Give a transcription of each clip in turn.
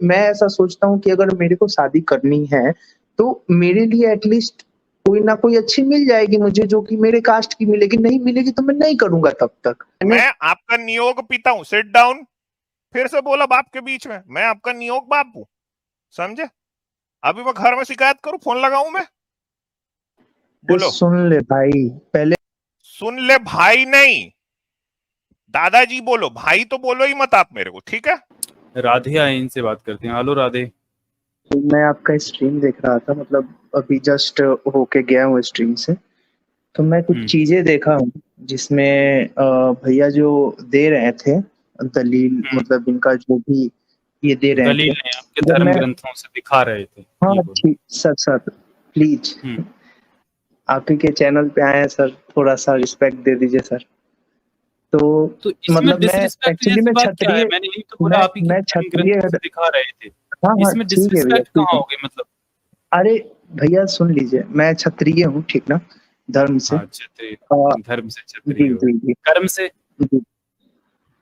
मैं ऐसा सोचता हूँ कि अगर मेरे को शादी करनी है, तो मेरे लिए एटलीस्ट कोई ना कोई अच्छी मिल जाएगी मुझे जो कि मेरे कास्ट की मिलेगी, नहीं मिलेगी तो मैं नहीं करूँगा तब तक। मैं आपका नियोग पिता हूँ, सिट डाउन। फिर से बोला बाप के बीच में, मैं आपका नियोग बाप हूँ, समझे? अभी मैं घर में शिकायत करूँ, फोन लगाऊं मैं? बोलो। सुन ले भाई, पहले सुन ले भाई नहीं, दादाजी बोलो, भाई तो बोलो ही मत आप मेरे को, ठीक है? राधे आए, इनसे बात करते हैं। हेलो राधे। मैं आपका स्ट्रीम देख रहा था, मतलब अभी जस्ट होके गया हूँ स्ट्रीम से, तो मैं कुछ चीजें देखा हूँ जिसमें भैया जो दे रहे थे दलील, मतलब इनका जो भी ये दे रहे दलील थे, नहीं, आपके धर्म ग्रंथों से दिखा रहे थे। हाँ ठीक सर, सर प्लीज आप ही के चैनल पे आए हैं सर, थोड़ा सा रिस्पेक्ट दे दीजिए सर। तो मतलब मैं एक्चुअली में क्षत्रिय, मैंने यही तो बोला, आप ही के धर्म ग्रंथों से दिखा रहे थे। हाँ हाँ इसमें ठीक है भैया, डिसरिस्पेक्ट कहाँ हो गई मतलब? अरे भैया सुन लीजिए, मैं क्षत्रिय हूँ ठीक ना, धर्म से। क्षत्रिय, धर्म से क्षत्रिय हो। कर्म से?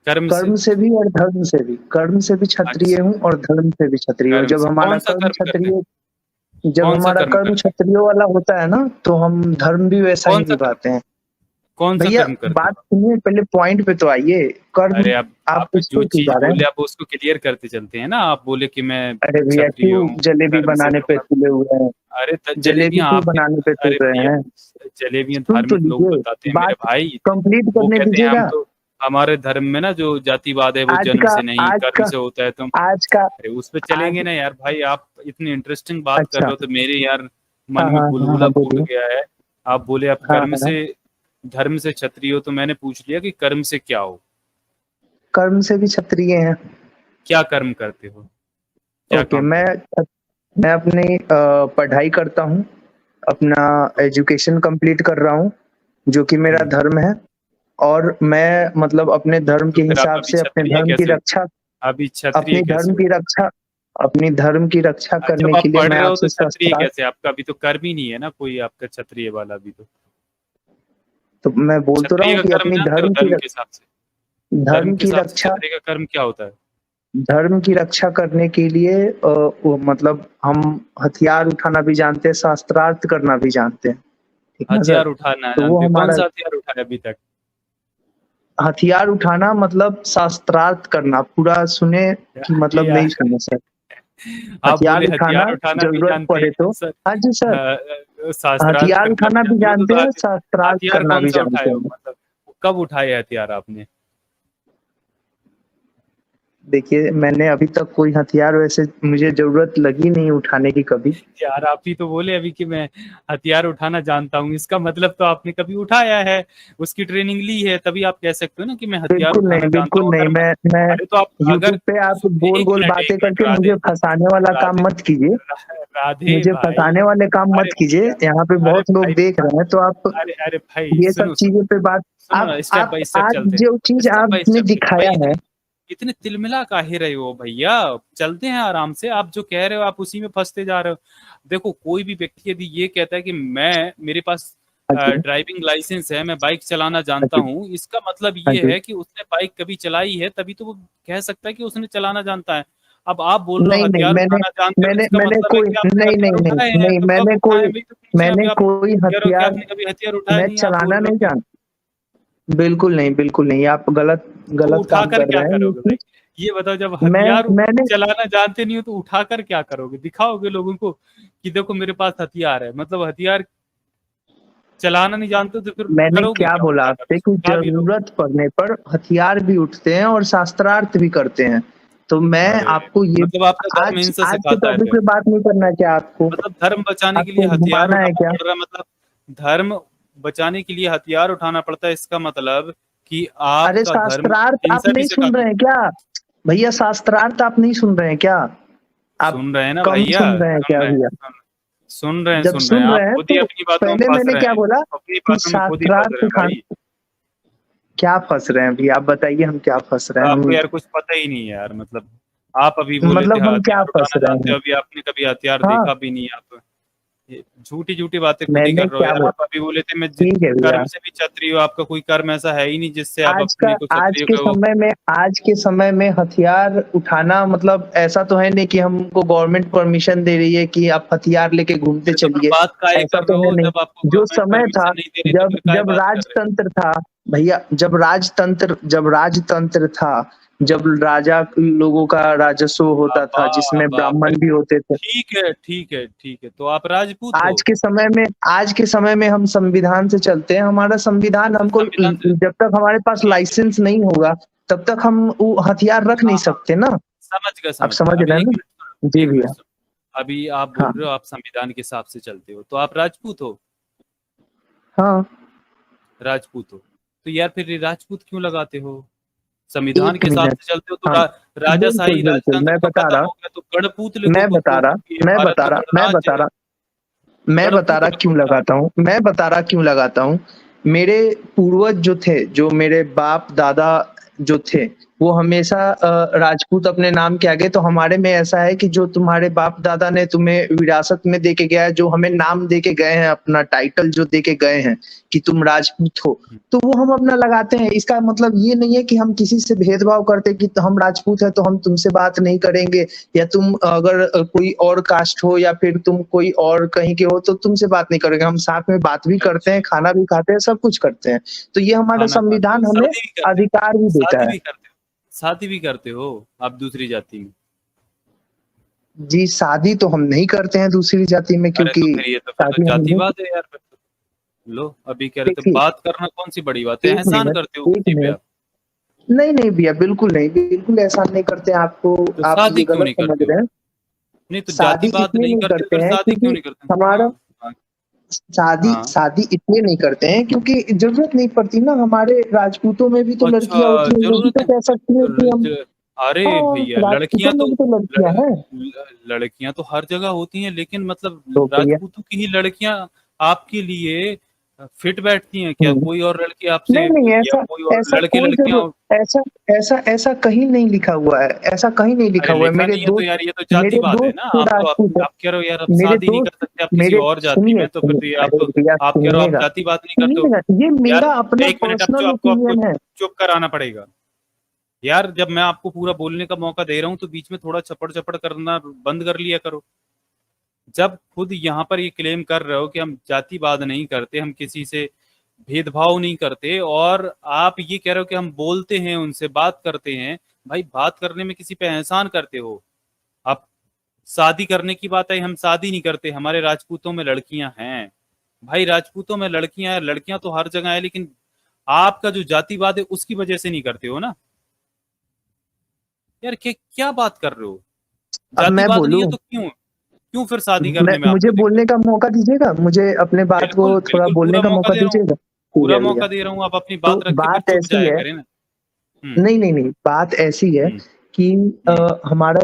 कर्म से भी और धर्म से भी, कर्म से भी क्षत्रिय हूँ और धर्म से भी क्षत्रिय हूँ। जब हमारा कर्म क्षत्रिय, जब हमारा कर्म क्षत्रियो वाला होता है ना, तो हम धर्म भी वैसा ही निभाते हैं। कौन सा भैया कर्म करते? बात सुनिए, पहले पॉइंट पे तो आइए। कर्म, अरे आप जो चीज बोले आप उसको क्लियर करते चलते हैं ना। आप बोले कि मैं अरे भैया क्यों जलेबी बनाने पे तुले हुए हैं? अरे जलेबियां बनाने पे तुल रहे हैं? जलेबियां धार्मिक लोग बताते हैं मेरे भाई, कंप्लीट करने दीजिएगा। हम तो हमारे धर्म में ना जो जातिवाद है वो जन्म से नहीं कर्म से होता है। तुम अरे उस पे चलेंगे ना यार भाई, आप इतनी इंटरेस्टिंग बात कर रहे हो तो मेरे यार मन में बुलबुला फूट गया है। आप बोले आप कर्म से धर्म से क्षत्रिय हो, तो मैंने पूछ लिया कि कर्म से क्या हो? कर्म से भी क्षत्रिय हैं। क्या कर्म करते हो? ओके, मैं अपनी पढ़ाई करता हूँ, अपना एजुकेशन कंप्लीट कर रहा हूँ जो कि मेरा धर्म है, और मैं मतलब अपने धर्म के हिसाब से अपने धर्म की रक्षा, अपने धर्म की रक्षा, अपनी धर्म की रक्षा करने के लिए मैं आपसे क्षत्रिय कैसे? आपका अभी तो कर्म ही नहीं है ना कोई आपका क्षत्रिय वाला भी। तो मैं बोल तो रहा हूँ कि अपनी धर्म की हिसाब से, धर्म की रक्षा, का कर्म क्या होता है? धर्म की रक्षा करने के लिए मतलब हम हथियार उठाना भी जानते हैं, शास्त्रार्थ करना भी जानते हैं। हथियार उठाना तो वो कौन सा हथियार उठाया अभी तक? हथियार उठाना मतलब शास्त्रार्थ करना, पूरा सुने कि मतलब नहीं सुने सर। हथियार उठाना जरूरत पड़े तो, हाँ जी सर, हथियार उठाना भी जानते हैं, शास्त्रार्थ करना भी जानते हैं। मतलब कब उठाए हथियार आपने? देखिए मैंने अभी तक कोई हथियार वैसे मुझे जरूरत लगी नहीं उठाने की कभी। यार आप ही तो बोले अभी कि मैं हथियार उठाना जानता हूँ, इसका मतलब तो आपने कभी उठाया है, उसकी ट्रेनिंग ली है, तभी आप कह सकते हो ना कि मैं हथियार उठाना जानता हूँ। बिल्कुल नहीं, मैं तो आप यूट्यूब पे आप गोल गोल बातें करके मुझे फंसाने वाला काम मत कीजिए, मुझे फंसाने वाले काम मत कीजिए। यहाँ पे बहुत लोग देख रहे हैं, तो आप अरे भाई ये सब चीजों पे बात, आप आज जो चीज आपने दिखाया है, इतने तिलमिला काहे रहे हो भैया? चलते हैं आराम से। आप जो कह रहे हो आप उसी में फंसते जा रहे हो। देखो कोई भी व्यक्ति यदि ये कहता है कि मेरे पास ड्राइविंग लाइसेंस है, मैं बाइक चलाना जानता हूँ, इसका मतलब ये है कि उसने बाइक कभी चलाई है, तभी तो वो कह सकता है कि उसने चलाना जानता है। अब आप बोल रहे हो हथियार उठाना जानते हो, इसका मतलब है कि आपने हथियार उठाए हैं। मैंने कोई हथियार, मैं चलाना नहीं जानता। बिल्कुल नहीं, बिल्कुल नहीं, आप गलत काम कर रहे हैं। ये बताओ, जब हथियार चलाना जानते नहीं हो तो उठाकर क्या करोगे? दिखाओगे लोगों को कि देखो मेरे पास हथियार है? मतलब हथियार चलाना नहीं जानते तो फिर मैंने क्या बोला आपसे कि जरूरत पड़ने पर हथियार भी उठते हैं और शास्त्रार्थ भी करते हैं। तो मैं आपको ये मतलब आपका धर्म हिंसा आज के टॉपिक पे बात नहीं करना क्या आपको? मतलब धर्म बचाने के लिए हथियार उठाना पड़ रहा है? मतलब धर्म बचाने के लिए हथियार उठाना पड़ता है, इसका मतलब कि आप अरे शास्त्रार्थ आप नहीं सुन रहे हैं क्या भैया? शास्त्रार्थ आप नहीं सुन रहे हैं क्या? आप सुन रहे हैं ना कम भैया? सुन रहे हैं क्या भैया? सुन रहे हैं, जब सुन रहे हैं तो पहले मैंने क्या बोला कि शास्त्रार्थ क्या फंस रहे हैं अभी? आप बताइए हम क्या फंस रहे हैं? आपको यार कुछ पता ही नहीं है यार। मतलब आप अभी बोले थे हम क्या फंस रहे हैं? अभी आपने कभी हथियार देखा भी नहीं। आप झूठी झूठी बातें खुद ही मैंने कर रहे हो क्या यार। बोला? आप अभी बोले थे मैं ठीक है भैया, कर्म से भी क्षत्रिय हूँ, आपका कोई कर्म ऐसा है ही नहीं जिससे आप आज अपने को क्षत्रिय कहो। के समय में हथियार उठाना मतलब ऐसा तो है नहीं कि हमको गवर्नमेंट परमिशन दे रही है कि आप हथियार लेके घूमते तो फिर चलिए, बात काहे ऐसा कर तो रहे है हो? नहीं। जब आपको जो गवर्नमेंट समय था, परमिशन नहीं दे रही तो जब फिर काहे जब बात कर रहे हो? राजतंत्र था भैया, जब राजतंत्र था, जब राजा लोगों का राजस्व होता वाह था, जिसमें वाह ब्राह्मण भाई, भी होते थे। ठीक है ठीक है ठीक है, तो आप राजपूत हो? आज के समय में हम संविधान से चलते हैं। हमारा संविधान अच्छा, हमको, संविधान से। जब तक हमारे पास ठीक है, लाइसेंस नहीं होगा तब तक हम वो हथियार रख नहीं हाँ हाँ, सकते ना। समझ गया आप समझ गया। समझ अभी रहे हैं एक ना? मिनट सुनो, जी एक मिनट भैया। सुनो। अभी आप हाँ बोल रहे हो आप संविधान के हिसाब से चलते हो, तो आप राजपूत हो? हाँ, राजपूत हो तो यार फिर ये राजपूत क्यों लगाते हो? संविधान एक के हिसाब मिनट। से चलते हो तो हाँ, राजाशाही बिल्कुल बिल्कुल, राजतंत्र मैं तो बता खत्म रहा हो गया, तो गणपूत लिखो खुद को, क्योंकि भारत तो गणराज्य है। मैं बता गणपूत रहा रखो क्यों क्या? लगाता हूँ, मैं बता रहा क्यों लगाता हूँ। मेरे पूर्वज जो थे, जो मेरे बाप दादा जो थे, वो हमेशा राजपूत अपने नाम के आगे। तो हमारे में ऐसा है कि जो तुम्हारे बाप दादा ने तुम्हें विरासत में दे के गया है, जो हमें नाम दे के गए हैं, अपना टाइटल जो दे के गए हैं कि तुम राजपूत हो, तो वो हम अपना लगाते हैं। इसका मतलब ये नहीं है कि हम किसी से भेदभाव करते कि हम राजपूत है तो हम तुमसे बात नहीं करेंगे, या तुम अगर कोई और कास्ट हो या फिर तुम कोई और कहीं के हो तो तुमसे बात नहीं करेंगे। हम साथ में बात भी करते हैं, अच्छा, खाना भी खाते हैं, सब कुछ करते हैं। तो ये हमारा खाना खाते हो, संविधान हमें शादी भी करते हो, अधिकार भी देता शादी है। भी करते हो, शादी भी करते हो आप दूसरी जाति में? जी, शादी तो हम नहीं करते हैं दूसरी जाति में, अरे क्योंकि तो फिर तो शादी हम नहीं। जातिवाद है यार फिर तो। लो, अभी कह रहे थे देखिए, बात करना कौन सी बड़ी बात है? एक एहसान मिनट, करते हो एक किसी पे मिनट। आप? नहीं नहीं भैया, बिल्कुल नहीं, बिल्कुल ऐसा नहीं करते हैं। आपको, तो आप शादी ये क्यों गलत नहीं समझ करते हो? रहे हैं। नहीं तो शादी जातिवाद इसलिए नहीं नहीं करते तो करते फिर हैं शादी क्यों क्योंकि नहीं करते? हमारा हाँ हाँ शादी हाँ। शादी इसलिए नहीं करते हैं क्योंकि जरूरत नहीं पड़ती ना। हमारे राजपूतों में भी तो अच्छा, लड़कियां होती हैं, वो भी जरूरत तो है। कह सकती है कि र- हम। ज- अरे हाँ, भैया, राजपूतों में भी तो लड़कियां हैं। लड़कियां तो हर जगह होती हैं, लेकिन तो मतलब भैया, राजपूतों की ही लड़कियां आपके लिए फिट बैठती हैं क्या? हम्म, कोई और लड़की आपसे, नहीं नहीं, या ऐसा कोई और ऐसा लड़के कोई लड़कियां? जरूर, ऐसा ऐसा ऐसा कहीं नहीं लिखा हुआ है, ऐसा कहीं नहीं लिखा अरे हुआ है। लिखा नहीं है तो यार ये तो मेरे जातिवाद है दोस्त ना। तो आप तो राजपूत है। आप कह रहे हो यार आप मेरे शादी नहीं कर दोस्त सकते आप किसी मेरे और जाति सुनिए में, तो फिर सुनिए, तो ये अरे आप तो भैया आप कह रहे हो आप सुनिएगा, जातिवाद नहीं करते हो। सुनिएगा, ये यार मेरा अपना एक मिनट, अब जो पर्सनल आपको ओपिनियन है। चुप कराना पड़ेगा। यार जब मैं आपको पूरा बोलने का मौका दे रहा हूँ तो बीच में थोड़ा चपड़ चपड़ करना बंद कर लिया करो। जब खुद यहाँ पर ये क्लेम कर रहे हो कि हम जातिवाद नहीं करते, हम किसी से भेदभाव नहीं करते, और आप ये कह रहे हो कि हम बोलते हैं, उनसे बात करते हैं। भाई बात करने में किसी पे एहसान करते हो आप? शादी करने की बात है, हम शादी नहीं करते, हमारे राजपूतों में लड़कियां हैं। भाई राजपूतों में लड़कियां हैं, लड़कियां तो हर जगह है, लेकिन आपका जो जातिवाद है उसकी वजह से नहीं करते हो ना यार। क्या क्या बात कर रहे हो? अब मैं जातिवाद नहीं है बोलूं, तो क्यों क्यों फिर शादी करने में मुझे आपको दिक्कत? बोलने का मौका दीजिएगा, मुझे अपने बात को बिल्कुल थोड़ा बिल्कुल, बोलने पूरा का मौका मौका दे रहा हूँ, दीजिएगा। ठीक पूरा है भैया। मौका दे रहा हूँ। आप अपनी तो बात रख के फिर बात चुप ऐसी जाया है, करें ना। नहीं नहीं नहीं, बात ऐसी है हम्म कि हम्म हमारा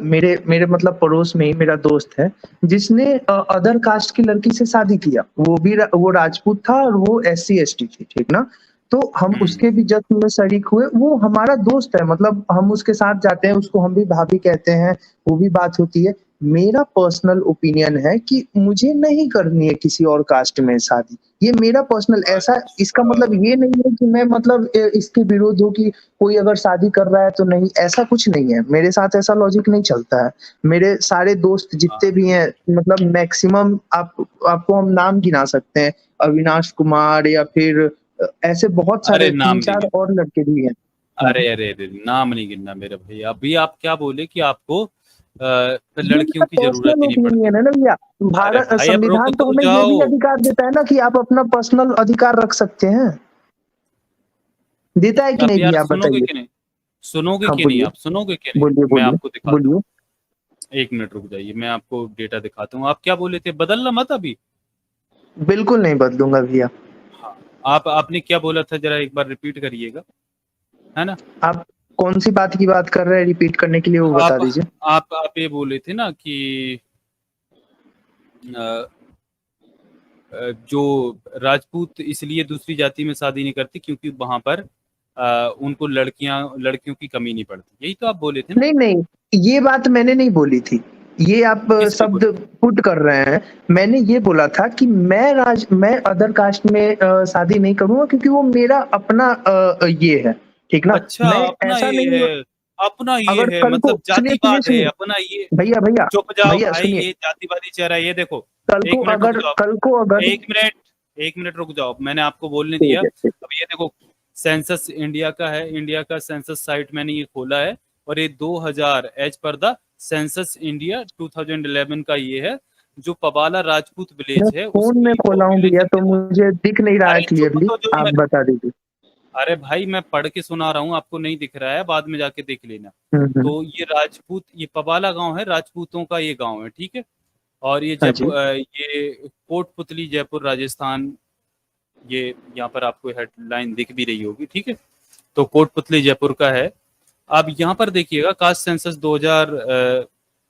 मेरे मेरे मतलब पड़ोस में ही मेरा दोस्त है, जिसने अदर कास्ट की लड़की से शादी किया। वो राजपूत था और वो SC ST थी, ठीक ना। तो हम हम्म। उसके भी जश्न में शरीक हुए। वो हमारा दोस्त है, मतलब हम उसके साथ जाते हैं, उसको हम भी भाभी कहते हैं, वो भी बात होती है। मेरा पर्सनल ओपिनियन है कि मुझे नहीं करनी है किसी और कास्ट में शादी। ये मेरा पर्सनल, ऐसा इसका अच्छा, मतलब ये नहीं है कि मैं मतलब इसके विरोध हूँ कि कोई अगर शादी कर रहा है तो नहीं, ऐसा कुछ नहीं है। मेरे साथ ऐसा लॉजिक नहीं चलता है। मेरे सारे दोस्त जितने हाँ। भी हैं, मतलब मैक्सिमम आपको हम नाम गिना सकते हैं, अविनाश कुमार या फिर ऐसे बहुत अरे सारे नाम तीन नहीं चार गिनना। और लड़के भी हैं। हाँ, अरे अरे अरे, नाम नहीं गिनना मेरे भैया। अभी आप क्या बोले कि आपको ये मेरा लड़कियों की जरूरत पर्सनल ही नहीं पड़ती? ओपिनियन है ना भैया। अरे भारत भाई अब रोको संविधान तो तो हमें ये भी जाओ। अधिकार देता है ना कि आप अपना पर्सनल अधिकार रख सकते हैं। देता है कि अब नहीं यार भैया, आप सुनोगे बताइए। कि नहीं? सुनोगे हाँ कि नहीं? बोलिए, आप सुनोगे कि नहीं? बोलिए, मैं बोलिए, आपको दिखाता बोलिए। हूँ। एक मिनट रुक जाइए, मैं आपको डेटा दिखाता हूँ। आप क्या बोले थे? बदलना मत अभी। बिल्कुल नहीं बदलूंगा भैया। हाँ, आपने क्या बोला था जरा एक बार रिपीट करिएगा, है ना? आप कौन सी बात की बात कर रहे हैं, रिपीट करने के लिए वो आप बता दीजिए। आप ये बोले थे ना कि अ, जो राजपूत इसलिए दूसरी जाति में शादी नहीं करती क्योंकि वहां पर उनको लड़कियों की कमी नहीं पड़ती, यही तो आप बोले थे ना? नहीं नहीं, ये बात मैंने नहीं बोली थी। ये आप किसने शब्द बोला? पुट कर रहे हैं। मैंने ये बोला था कि मैं अदर कास्ट में शादी नहीं करूंगा क्योंकि वो मेरा अपना ये है, ठीक ना। अच्छा, मैं अपना ऐसा ये नहीं, है, अपना ये अगर है, कल को मतलब सुनिए जातिवाद है सुनिए अपना ये। भैया भैया चुप जाओ भैया भाई, सुनिए, ये जातिवादी चेहरा है, ये देखो। कल को 1 मिनट रुक अगर जाओ, कल को अगर 1 मिनट, 1 मिनट रुक जाओ, मैंने आपको बोलने ठीक दिया। है ठीक अब ये देखो, सेंसस इंडिया का है, इंडिया का सेंसस साइट मैंने ये खोला है, और ये 2000 as per the census India 2011 का ये है, जो पबाला राजपूत है। मैं विलेज है फोन में उसकी खोला हूँ भैया, पॉपुलेशन तो कितना। मुझे दिख नहीं रहा है अरे चुप क्लियरली, तो जो आप मैं, बता दीजिए। अरे भाई मैं पढ़ के सुना रहा हूँ, आपको नहीं दिख रहा है, बाद में जाके देख लेना। हम्म। तो ये राजपूत, ये पबाला गांव है, राजपूतों का ये गांव है, ठीक है। और ये हाँ जी। ये कोटपुतली जयपुर राजस्थान, ये यहाँ पर आपको हेडलाइन दिख भी रही होगी, ठीक है। तो कोटपुतली जयपुर का है। अब यहाँ पर देखिएगा, कास्ट सेंसस 2000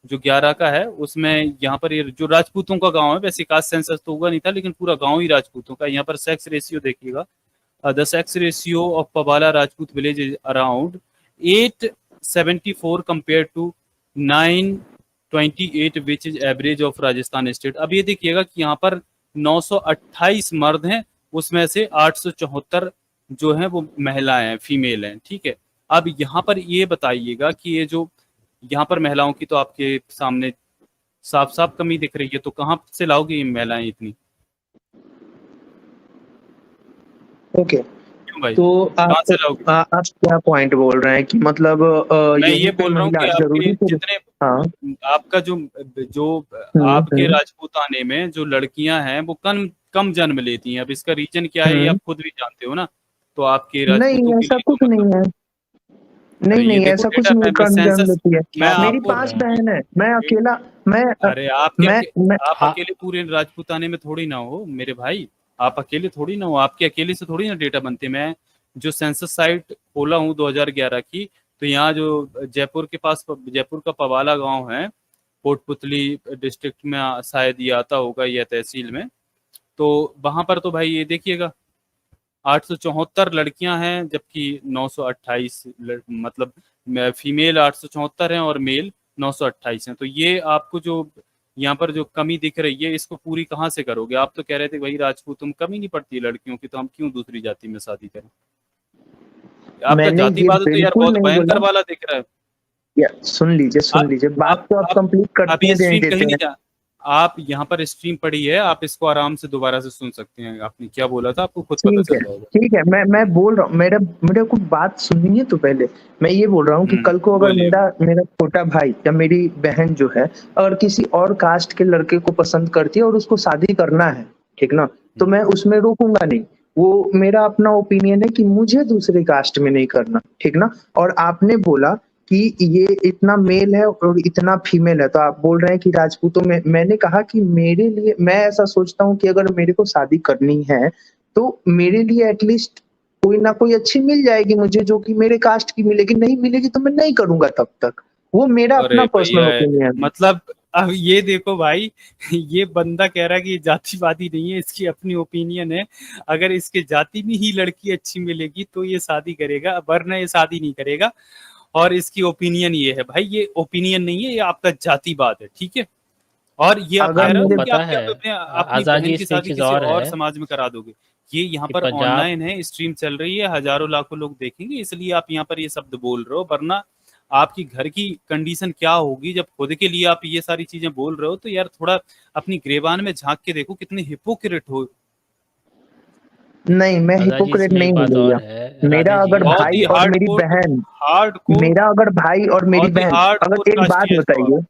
जो 11 का है, उसमें यहाँ पर ये जो राजपूतों का गांव है, वैसे कास्ट सेंसस तो हुआ नहीं था, लेकिन पूरा गांव ही राजपूतों का। यहाँ पर सेक्स रेशियो देखिएगा, the sex ratio of Pabala Rajput village is around 874 compared to 928 which is average of Rajasthan state। अब ये देखिएगा कि यहाँ पर 928 मर्द हैं, उसमें से 874 जो हैं वो महिलाएं हैं, फीमेल हैं, ठीक है। अब यहाँ पर ये बताइएगा कि ये जो यहाँ पर महिलाओं की तो आपके सामने साफ साफ कमी दिख रही है, तो कहाँ से लाओगे ये महिलाएं इतनी? ओके, क्यों भाई, तो कहाँ से आप लाओगे? आप क्या पॉइंट बोल रहे हैं कि मतलब मैं यहीं ये पे बोल रहा हूँ महिला कि आपके जरूरी है? जितने, हाँ। आपका जो जो आपके हम्म। राजपूताने में जो लड़कियां हैं वो कम कम जन्म लेती हैं। अब इसका रीजन क्या है ये हम्म। आप खुद भी जानते हो ना। तो आपके नहीं राजपूतों के ऐसा लिए तो कुछ नहीं मतलब, है, अरे नहीं ये नहीं देखो ऐसा कुछ डेटा, नहीं मैं कम जन्म सेंसस, लेती है। मैं मेरी आपको, 5 बहन है, मैं अकेला, मैं अरे आपके मैं आप हाँ, अकेले पूरे राजपूताने में थोड़ी ना हो मेरे भाई, आप अकेले थोड़ी ना हो, आपके अकेले से थोड़ी ना डेटा बनते। मैं जो सेंसस साइट खोला हूँ 2011 की, तो यहाँ जो जयपुर के पास, जयपुर का पवाला गांव है, कोटपुतली डिस्ट्रिक्ट में शायद ये आता होगा, यह तहसील में। तो वहां पर तो भाई ये देखिएगा 874 लड़कियां हैं, जबकि 928 मतलब फीमेल 874 हैं और मेल 928 हैं। तो ये आपको जो यहाँ पर जो कमी दिख रही है, इसको पूरी कहाँ से करोगे? आप तो कह रहे थे भाई राजपूत तुम कमी नहीं पड़ती लड़कियों की, तो हम क्यों दूसरी जाति में शादी करें? आपका मैंने ये जातिवाद तो यार बिल्कुल बहुत नहीं भयंकर बोला। वाला दिख रहा है। या सुन लीजिए, बात तो आप कंप्लीट आप करते ये नहीं स्ट्रीम देते कहीं नहीं हैं। जा, आप यहाँ पर स्ट्रीम पड़ी है, आप इसको आराम से दोबारा से सुन सकते हैं। आपने क्या बोला था आपको खुद पता चल जाएगा। ठीक है, मैं बोल रहा हूँ, मेरे को बात सुनिए तो पहले। मैं ये बोल रहा हूँ कि कल को अगर बोलिए। मेरा छोटा भाई या मेरी बहन जो है अगर किसी और कास्ट के लड़के को पसंद करती है और उसको शादी करना है, ठीक ना, तो मैं उसमें रोकूंगा नहीं। वो मेरा अपना ओपिनियन है कि मुझे दूसरे कास्ट में नहीं करना, ठीक ना। और आपने बोला कि ये इतना मेल है और इतना फीमेल है, तो आप बोल रहे हैं कि राजपूतों में, मैंने कहा कि मेरे लिए, मैं ऐसा सोचता हूँ कि अगर मेरे को शादी करनी है तो मेरे लिए एटलीस्ट कोई ना कोई अच्छी मिल जाएगी मुझे, जो कि मेरे कास्ट की मिलेगी। नहीं मिलेगी तो मैं नहीं करूंगा तब तक। वो मेरा अरे अपना पर्सनल भैया, ओपिनियन है। मतलब अब ये देखो भाई, ये बंदा कह रहा है कि ये जातिवादी नहीं है, इसकी अपनी ओपिनियन है। अगर इसके जाति में ही लड़की अच्छी मिलेगी तो ये शादी करेगा, वरना ये शादी नहीं करेगा। और इसकी ओपिनियन ये है भाई, ये ओपिनियन नहीं है, ये आपका जातिवाद है, ठीक है। और ये आप अगर कह रहे हो मेरे कि पता आप क्या है अपनी आजादी, बहन की इसमें एक शादी चीज किसी और और है समाज में करा दोगे। ये यहाँ कि पर पंजाब, ऑनलाइन है, स्ट्रीम चल रही है, हजारों लाखों लोग देखेंगे, इसलिए आप यहाँ पर ये शब्द बोल रहे हो। वरना आपकी घर की कंडीशन क्या होगी जब खुद के लिए आप ये सारी चीजें बोल रहे हो। तो यार थोड़ा अपनी ग्रेबान में झांक के देखो, कितने हिपोक्रेट हो। नहीं, मैं राजा जी हिपोक्रेट इसमें एक नहीं हूँ बात भैया। और है मेरा राजे जी, अगर बहुत भाई ही और मेरी हार्डकोर, बहन हार्डकोर, मेरा अगर भाई और मेरी बहुत ही बहन, हार्डकोर अगर एक कास्ट बात है तो बताइए,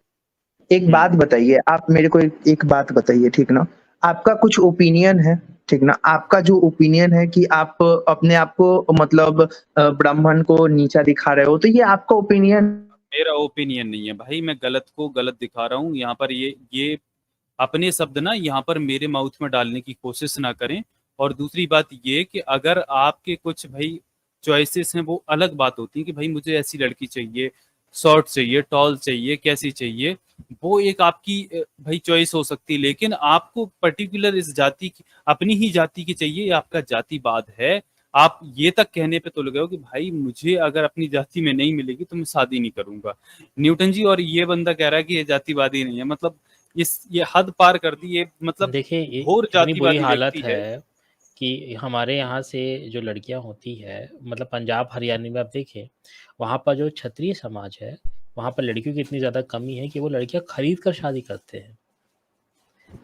एक बात बताइए आप मेरे को, एक बात बताइए, ठीक ना। आपका कुछ ओपिनियन है, ठीक ना, आपका जो ओपिनियन है कि आप अपने आप को मतलब ब्राह्मण को नीचा दिखा रहे हो, तो ये आपका ओपिनियन। मेरा ओपिनियन नहीं है भाई, मैं गलत को गलत दिखा रहा हूँ यहाँ पर। ये अपने शब्द ना यहाँ पर मेरे माउथ में डालने की कोशिश ना करें। और दूसरी बात ये कि अगर आपके कुछ भाई चॉइसेस हैं, वो अलग बात होती है कि भाई मुझे ऐसी लड़की चाहिए, शॉर्ट चाहिए, टॉल चाहिए, कैसी चाहिए, वो एक आपकी भाई चॉइस हो सकती है। लेकिन आपको पर्टिकुलर इस जाति की, अपनी ही जाति की चाहिए, ये आपका जातिवाद है। आप ये तक कहने पे तुल गए हो कि भाई मुझे अगर अपनी जाति में नहीं मिलेगी तो मैं शादी नहीं करूंगा, न्यूटन जी। और ये बंदा कह रहा है कि ये जातिवादी नहीं है। मतलब ये हद पार कर दी। ये मतलब देखिए घोर इतनी बुरी जातिवादी हालत व्यक्ति है है कि हमारे यहाँ से जो लड़कियां होती है, मतलब पंजाब हरियाणा में आप देखें, वहाँ पर जो क्षत्रिय समाज है, वहाँ पर लड़कियों की इतनी ज़्यादा कमी है कि वो लड़कियां खरीद कर शादी करते हैं।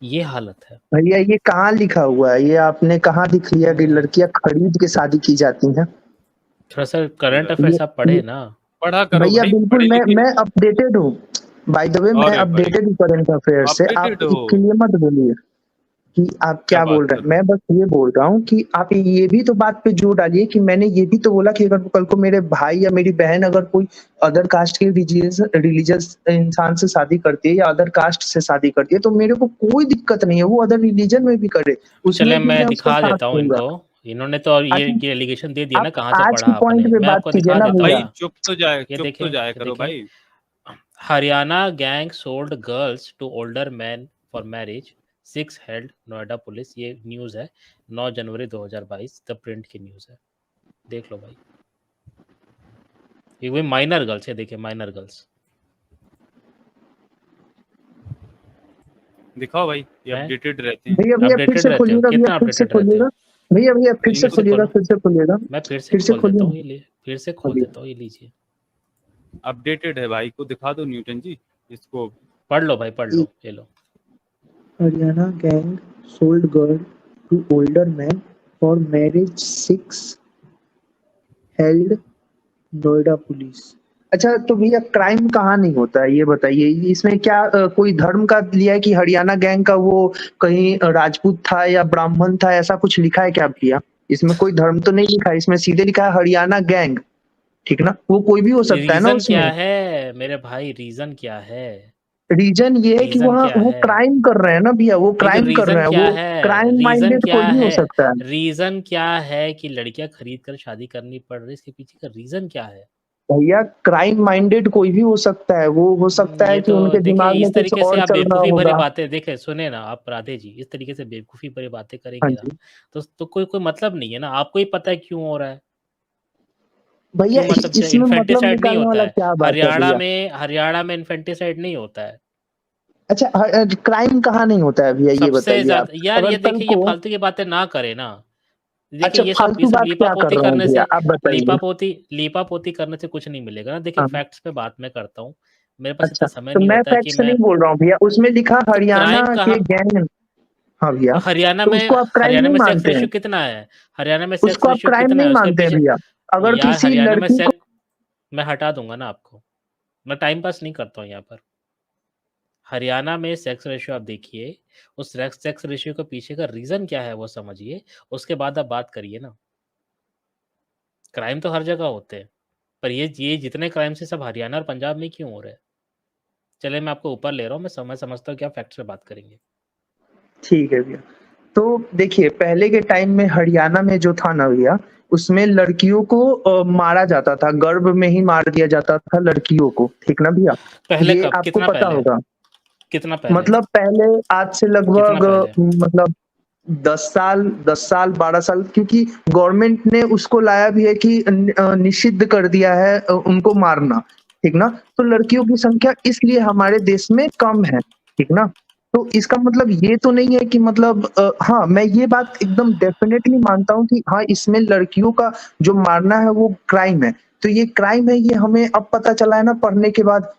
ये हालत है भैया ये कहाँ लिखा हुआ है? ये आपने कहाँ दिख लिया कि लड़कियां खरीद के शादी की जाती हैं? थोड़ा सा करंट अफेयर्स आप पढ़े ना। पढ़ा करो भैया भाई, बिल्कुल पढ़े लिखे। मैं अपडेटेड हूँ। बाय द वे मैं अरे भाई अपडेटेड हूँ करंट अफेयर से। आप अपडेटेड हो, इसके लिए मत बोलिए कि आप क्या क्या बात बोल रहे कर हैं। रहे मैं बस ये बोल रहा हूँ कि आप ये भी तो बात पे जोर डालिए कि मैंने ये भी तो बोला कि अगर कल को मेरे भाई या मेरी बहन अगर कोई अदर कास्ट के रिलीजियस इंसान से शादी करती है या अदर कास्ट से शादी करती है तो मेरे को कोई दिक्कत नहीं है, वो अदर रिलीजन में भी करे, चले उसमें भी मैं मैं उसका दिखा साथ देता हूँ दूंगा। इनको। इन्होंने तो ये एलिगेशन दे दिया ना, आप कहाँ से आज पढ़ा की पॉइंट आपने। पे मैं बात आपको कीजिए दिखा ना देता हूँ भैया। भाई। ना। चुप तो जाया ये चुप देखें, तो जाया ये करो देखें। भाई। Haryana gang sold girls to older man for marriage, 6 held Noida police. ये न्यूज़ है 9 जनवरी 2022, द प्रिंट की न्यूज़ है। देख लो भाई, ये माइनर गर्ल्स है, देखिए माइनर गर्ल्स दिखाओ भाई, ये हैं, अपडेटेड रहते हैं। भैया भैया फिर अपडेटेड से रहते हो। खोलिएगा, भैया कितना फिर से अपडेटेड रहते खोलिएगा, हो? भैया भैया फिर से फिर से खोलिएगा, खोलो, फिर से खोलिएगा, मैं फिर से फिर से खोल देता हूँ। खोलिए, ये लिए फिर से खोल खोलिए। देता हूँ, ये लीजिए, अपडेटेड है भाई, को दिखा दो न्यूटन जी इसको। पढ़ लो भाई, पढ़ लो, ये लो। Haryana gang sold girl to older man for marriage, 6 held Noida police. अच्छा तो भैया क्राइम कहाँ नहीं होता है ये बताइए? इसमें क्या कोई धर्म का लिया है कि हरियाणा गैंग का वो कहीं राजपूत था या ब्राह्मण था, ऐसा कुछ लिखा है क्या भैया? इसमें कोई धर्म तो नहीं लिखा है, इसमें सीधे लिखा है हरियाणा गैंग, ठीक ना? वो कोई भी हो सकता है ना रीजन क्या उसमें। है मेरे भाई, रीजन क्या है? रीजन ये है कि रीजन वहाँ क्या वो है? क्राइम कर रहे हैं ना भैया, वो लेकिन क्राइम कर रीजन रहे हैं, क्या वो है? क्राइम रीजन माइंडेड क्या कोई भी हो है? सकता है। रीजन क्या है कि लड़कियां खरीद कर शादी करनी पड़ रही है? इसके पीछे का रीजन क्या है? भैया क्राइम माइंडेड कोई भी हो सकता है, वो हो सकता है ये कि तो उनके देखिए, दिमाग में इस कुछ तरीके से और आप चल रहा बेवकूफ़ी भरी होगा। बातें, देखे सुने ना आप राधे जी, इस तरीके से बेवकूफ़ी भरी बातें हाँ करेंगे ना, जी तो कोई मतलब नहीं है ना। आपको ही पता है क्यों हो रहा है। भैया, क्यों मतलब इसमें मतलब इन्फेंटिसाइड नहीं निकालने होता वाला है क्या बात है भैया? हरियाणा में इन्फेंटिसाइड नहीं होता है। अच्छा क्राइम कहाँ नहीं होता है भैया, ये सबसे बताइए आप। ज्यादा यार, अगर ये कल देखिए, ये को फालतू की बातें ना करे ना। देखिए अच्छा ये फालतू सब बात क्या कर लीपापोती रहा हूँ करने भैया, से, आप बताइए। लीपापोती करने से कुछ नहीं मिलेगा ना। देखिए हाँ, फैक्ट्स पे बात मैं करता हूँ, मेरे पास अच्छा इतना समय तो नहीं मैं होता है कि फैक्ट से मैं। नहीं बोल रहा हूँ भैया, उसमें लिखा तो हरियाणा क्राइम के कहाँ? गैंग। हाँ भैया, हरियाणा तो में उसको आप क्राइम हरियाणा नहीं में सेक्स मानते हैं? रेशियो कितना है? हरियाणा में सेक्स उसको आप रेशियो क्राइम कितना नहीं है उसके मानते हैं पीछे? भैया? अगर यार किसी हरियाणा में लड़की को, मैं हटा दूंगा ना आपको। मैं टाइम पास नहीं करता हूँ यहाँ पर। हरियाणा में सेक्स रेशियो आप देखिए, उस सेक्स रेशियो के पीछे का रीजन क्या है वो समझिए, उसके बाद आप बात करिए ना। क्राइम तो हर जगह होते हैं, पर ये जितने क्राइम से सब हरियाणा और पंजाब में क्यों हो रहे हैं? चले मैं आपको ऊपर ले रहा हूँ, मैं समझता हूँ कि आप फैक्ट्स पे बात करेंगे। ठीक है भैया। तो देखिए पहले के टाइम में हरियाणा में जो था ना भैया, उसमें लड़कियों को मारा जाता था, गर्भ में ही मार दिया जाता था लड़कियों को, ठीक ना भैया? पहले ये कब? आपको कितना पता पहले? होगा। कितना पहले? मतलब पहले आज से कितना लगभग पहले? मतलब 10 साल 12 साल, क्योंकि गवर्नमेंट ने उसको लाया भी है कि निषिद्ध कर दिया है उनको मारना, ठीक ना? तो लड़कियों की संख्या इसलिए हमारे देश में कम है, ठीक ना? तो इसका मतलब ये तो नहीं है कि मतलब हाँ मैं ये बात एकदम डेफिनेटली मानता हूँ कि हाँ इसमें लड़कियों का जो मारना है वो क्राइम है। तो ये क्राइम है, ये हमें अब पता चला है ना पढ़ने के बाद।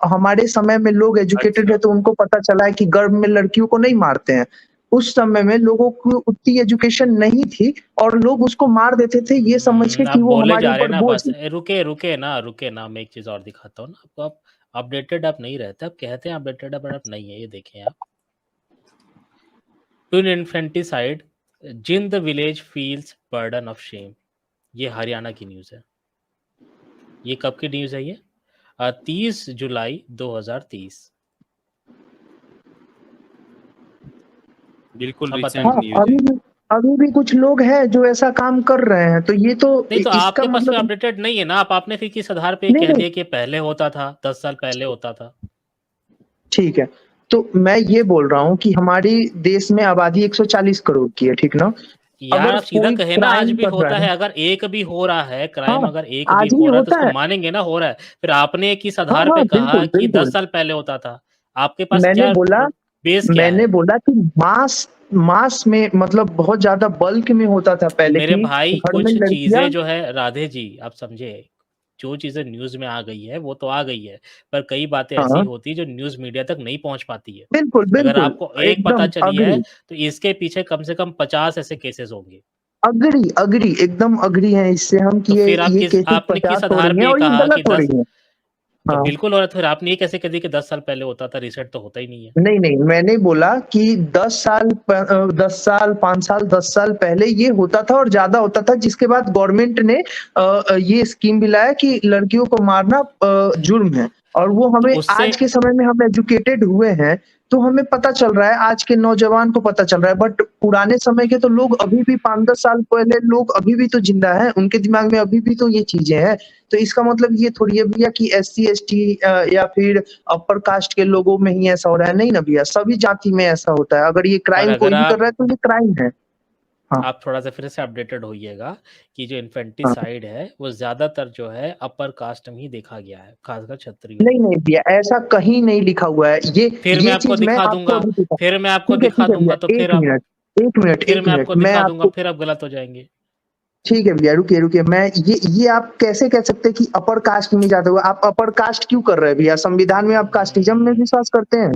हमारे समय में लोग एजुकेटेड है अच्छा तो उनको पता चला है कि गर्भ में लड़कियों को नहीं मारते हैं। उस समय में लोगों को उतनी एजुकेशन नहीं थी और लोग उसको मार देते थे ये समझ के आप कि वो बोले हमारे जा रहे हैं ऊपर ना बोझ बस। है। रुके ना, मैं एक चीज और दिखाता हूँ ना आपको। आप अपडेटेड आप नहीं रहते, आप कहते हैं अपडेटेड, पर आप नहीं है। ये देखें आप, twin infanticide, Jind village feels burden of shame. ये हरियाणा की न्यूज है। ये कब की न्यूज है ये? 30 जुलाई 2023। बिल्कुल अब रिसेंट हाँ बताइए। न्यूज है। अभी भी कुछ लोग हैं जो ऐसा काम कर रहे हैं, तो ये तो नहीं तो इसका आपके पास में मतलब अपडेटेड नहीं है ना। आपने फिर किस आधार पे नहीं कह नहीं दिया कि पहले होता था, 10 साल पहले होता था? ठीक है। तो मैं ये बोल रहा हूँ कि हमारी देश में आबादी 140 करोड़ की है, ठीक ना? यार अगर आप सीधा कोई कहे ना, आज क्राइम भी कर होता रहा है, है, अगर एक भी हो रहा है क्राइम, हाँ, अगर एक भी आज भी हो रहा है तो होता उसको है। मानेंगे ना, हो रहा है। फिर आपने किस हाँ, आधार हाँ, पे कहा बिल्कुल, कि 10 बिल्कुल। साल पहले होता था? आपके पास मैंने क्या बोला बेस क्या मैंने है? बोला कि मास मास में मतलब बहुत ज़्यादा बल्क में होता था पहले मेरे कि भाई घर में कुछ लड़कियाँ चीज़ें जो है राधे जी, आप समझे, जो चीज़ें न्यूज़ में आ गई है वो तो आ गई है, पर कई बातें ऐसी हाँ, होती है जो न्यूज़ मीडिया तक नहीं पहुँच पाती है। बिल्कुल, अगर बिल्कुल, आपको एक पता एकदम चली है एग्री, तो इसके पीछे कम से कम 50 ऐसे केसेज़ होंगे। एग्री, एग्री, एकदम एग्री हैं इससे हम तो कि फिर आप ये किस केसेस आपने 50 किस हो आधार रही हैं पे ये और ये कहा कि गलत हो 10 रही हैं। तो हाँ। बिल्कुल, और फिर आपने ये कैसे कह दिया कि 10 साल पहले होता था? रीसेट तो होता ही नहीं है। नहीं, नहीं, मैंने बोला कि 10 साल, 5 साल, 10 साल पहले ये होता था और ज़्यादा होता था, जिसके बाद गवर्नमेंट ने ये स्कीम भी लाया कि लड़कियों को मारना जुर्म है और वो तो हमें उससे आज के समय में हम एजुकेटेड हुए हैं, तो हमें पता चल रहा है, आज के नौजवान को पता चल रहा है, बट पुराने समय के तो लोग अभी भी 5-10 साल पहले लोग अभी भी तो ज़िंदा हैं, उनके दिमाग में अभी भी तो ये चीज़ें हैं। तो इसका मतलब ये थोड़ी है भैया कि एससी, एसटी या फिर अपर कास्ट के लोगों में ही ऐसा हो रहा है, नहीं ना भैया, सभी जाति में ऐसा होता है। अगर ये पर क्राइम अगर कोई भी कर आप रहा है तो ये क्राइम है। हाँ, आप थोड़ा-सा फिर से अपडेटेड होइएगा कि जो हाँ। इन्फेंटिसाइड है, वो ज़्यादातर जो है अपर कास्ट में ही देखा गया है, खासकर क्षत्रियों नहीं, में। नहीं भैया, ऐसा कहीं नहीं लिखा हुआ है। फिर मैं ये आपको चीज़ मैं दिखा आपको दूँगा अभी दिखा फिर मैं आपको दिखा ठीक है दूँगा तो भैया, 1 मिनट, 1 मिनट, फिर 1 मैं मिनट, आपको मैं दिखा दूँगा, आपको फिर आप गलत हो जाएँगे। ठीक है भैया, रुकिए, रुकिए, मैं ये आप कैसे कह सकते हैं कि अपर कास्ट में जाते हुए आप अपर कास्ट क्यों कर रहे हैं भैया? संविधान में आप कास्टिज़्म में विश्वास करते हैं?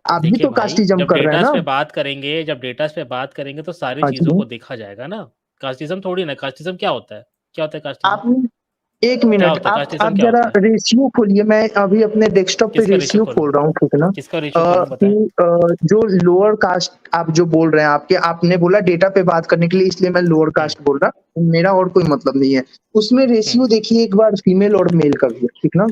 आप भी देखिए तो भाई, कास्टिज़्म जब कर रहे हैं डेटास ना? पे बात करेंगे तो सारी हाँ चीज़ों जी। को देखा जाएगा ना। कास्टिज़्म थोड़ी ना, कास्टिज़्म क्या होता है? क्या होता है कास्टिज़्म? आप 1 क्या मिनट, होता है? कास्टिज़्म आप क्या ज़रा होता है? रेशियो खोलिए, मैं अभी अपने डेस्कटॉप पे किसका रेशियो रेशियो खोलूँ? खोल रहा हूँ, ठीक है ना? किसका रेशियो खोलूँ कि बताएँ? जो लोअर कास्ट आप जो बोल रहे हैं आपने बोला डेटा पे बात करने के लिए इसलिए मैं लोअर हुँ, कास्ट बोल रहा, मेरा और कोई मतलब नहीं है। उसमें हुँ। रेशियो देखिए एक बार फीमेल और मेल का भी, ठीक ना?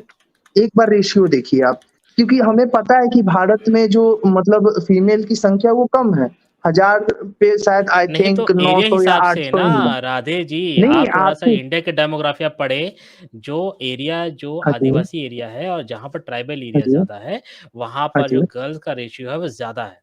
एक बार रेशियो देखिए आप, क्योंकि हमें पता है कि भारत में जो मतलब फीमेल की संख्या वो कम है। 1000 पे शायद आई नहीं तो थिंक एरिया 900 या हिसाब से 800 ना ही है। राधे जी, नहीं, आप थोड़ा-सा आपको इंडिया के डेमोग्राफिया पढ़ें, जो हाँ जी, आदिवासी एरिया है और जहाँ पर ट्राइबल हाँ एरिया जी, ज़्यादा है, वहाँ हाँ पर जो जी। गर्ल्स का रेशियो है वो ज़्यादा है।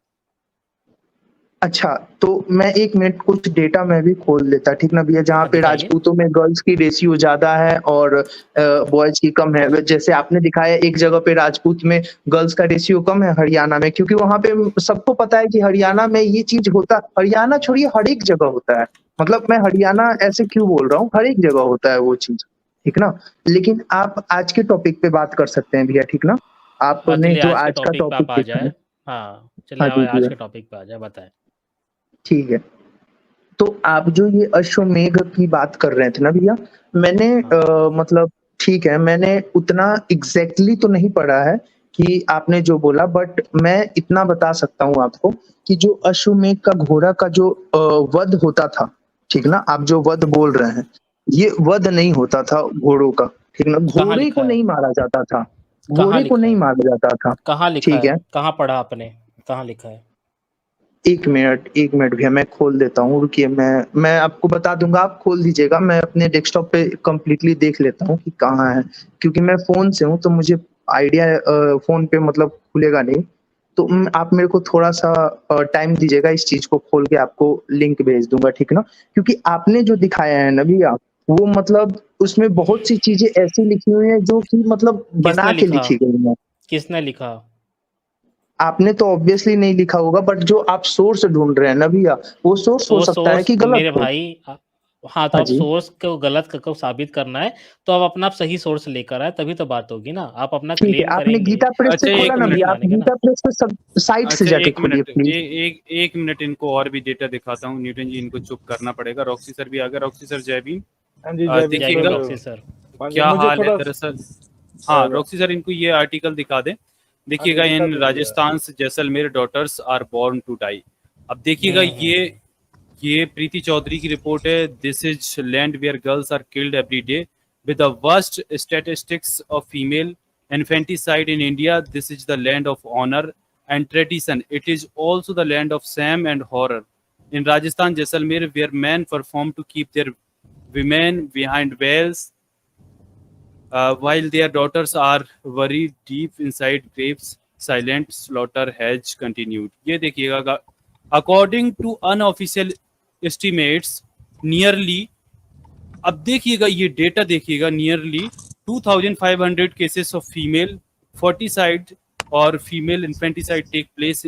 अच्छा, तो मैं 1 मिनट कुछ डेटा मैं भी खोल लेता, ठीक ना भैया? जहाँ हाँ, पे दिखाइए। राजपूतों में गर्ल्स की रेशियो ज़्यादा है और बॉयज़ की कम है। व जैसे आपने दिखाया एक जगह पे राजपूत में गर्ल्स का रेशियो कम है हरियाणा में, क्योंकि वहाँ पे सबको पता है कि हरियाणा में ये चीज़ होता हरियाणा छोड़िए हर एक जगह होता है। मतलब मैं हरियाणा ऐसे क्यों बोल रहा हूँ, हर एक जगह होता है वो चीज़, ठीक ना? लेकिन आप आज के टॉपिक पे बात कर सकते हैं भैया, ठीक ना? आपने चलिए जो आज के आज का टॉपिक पे टॉपिक आप आ देखा है जाएँ। हाँ, चलिए हाँ जी, आज भैया, के टॉपिक पे आ जाएँ, बताएँ। ठीक है। तो आप जो ये अश्वमेध की बात कर रहे थे ना भैया, मैंने हाँ। मतलब ठीक है, मैंने उतना एग्ज़ैक्टली तो नहीं पढ़ा है कि आपने जो बोला, बट मैं इतना बता सकता हूँ आपको कि जो अश्वमेध का घोड़ा का जो वध होता था, ठीक ना? आप जो वध बोल रहे हैं, ये वध नहीं होता था घोड़ों का, ठीक ना? कहाँ घोड़े को लिखा है? नहीं मारा जाता था, कहाँ घोड़े को लिखा नहीं है? मारा जाता था, कहाँ लिखा ठीक है? है? कहाँ पढ़ा आपने? कहाँ लिखा है? 1 मिनट भैया मैं खोल देता हूँ, रुकिए मैं आपको बता दूँगा, आप खोल दीजिएगा, मैं अपने डेस्कटॉप पे कंप्लीटली देख लेता हूँ कि कहाँ है। क्योंकि मैं फ़ोन से हूँ तो मुझे आइडिया फ़ोन पे मतलब खुलेगा नहीं। तो आप मेरे को थोड़ा-सा टाइम दीजिएगा, इस चीज़ को खोल के आपको लिंक भेज दूँगा, ठीक ना? क्योंकि आपने जो दिखाया है ना भैया, वो मतलब उसमें बहुत सी चीज़ें ऐसी लिखी हुई हैं जो कि मतलब बना किसने के लिखा? लिखी गई हैं। किसने लिखा? आपने तो ऑब्वियसली नहीं लिखा होगा, बट जो आप सोर्स ढूँढ रहे हैं ना भैया, वो सोर्स हो तो सकता है सोर्स कि गलत मेरे हो। भाई हाँ, तो हाँ अब जी। सोर्स को गलत को साबित करना है, तो अब अपना सही सोर्स लेकर आएँ, तभी तो बात होगी ना। आप अपना ठीक है, क्लेम आपने करेंगे, गीता प्रेस से अच्छा, तभी खोला एक तो ना फिर मिनट। भैया? आप मानेंगे ना। गीता प्रेस के सब साइट से अच्छा, जाके 1 खोलिए मिनट, प्लीज़। एक मिनट, इनको और भी डेटा दिखाता हूँ। न्यूटन जी, इनको चुप करना पड़ेगा। रॉक्सी सर भी आ गए। रॉक्सी सर, जय भीम। हाँ जी, जय भीम जय हिंद देखिएगा सर। Roxy sir. हाँ जी, क्या मुझे हाल है थोड़ा दरअसल। हाँ, रॉक्सी सर, इनको ये आर्टिकल दिखा दें। हाँ जी, देखिएगा, दिखा इन दीजिए। राजस्थान से Jaisalmer daughters are born to die. अब देखिएगा, हुँ। ये प्रीति चौधरी की रिपोर्ट है। This is land where girls are killed every day with the worst statistics of female infanticide in India. This is the land of honor and tradition. It is also the land of shame and horror. In Rajasthan, Jaisalmer, where men perform to keep their women behind veils, while their daughters are buried deep inside graves, silent slaughter has continued. ये देखिएगा according to unofficial estimates nearly, अब देखिएगा ये data देखिएगा, nearly 2500 cases of female foeticide और female infanticide take place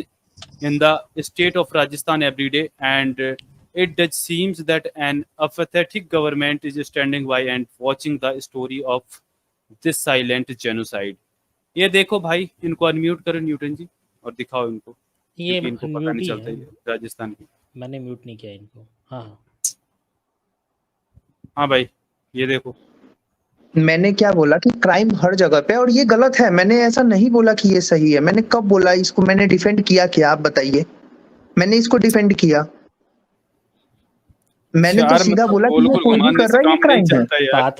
in the state of Rajasthan every day, and it does seems that an apathetic government is standing by and watching the story of this silent genocide. ये देखो भाई, इनको unmute करो Newton जी और दिखाओ इनको, ये क्योंकि इनको पता म्यूट नहीं ही चलता है, ये राजस्थान की। मैंने म्यूट नहीं किया इनको। हाँ हाँ भाई ये देखो, मैंने क्या बोला कि क्राइम हर जगह पे, और ये गलत है। मैंने ऐसा नहीं बोला कि ये सही है। मैंने कब बोला इसको? मैंने डिफेंड किया क्या? आप बताइए। मैंने इसको डिफेंड किया? मैंने तो सीधा बोला कि ये कोई भी कर रहा है, ये क्राइम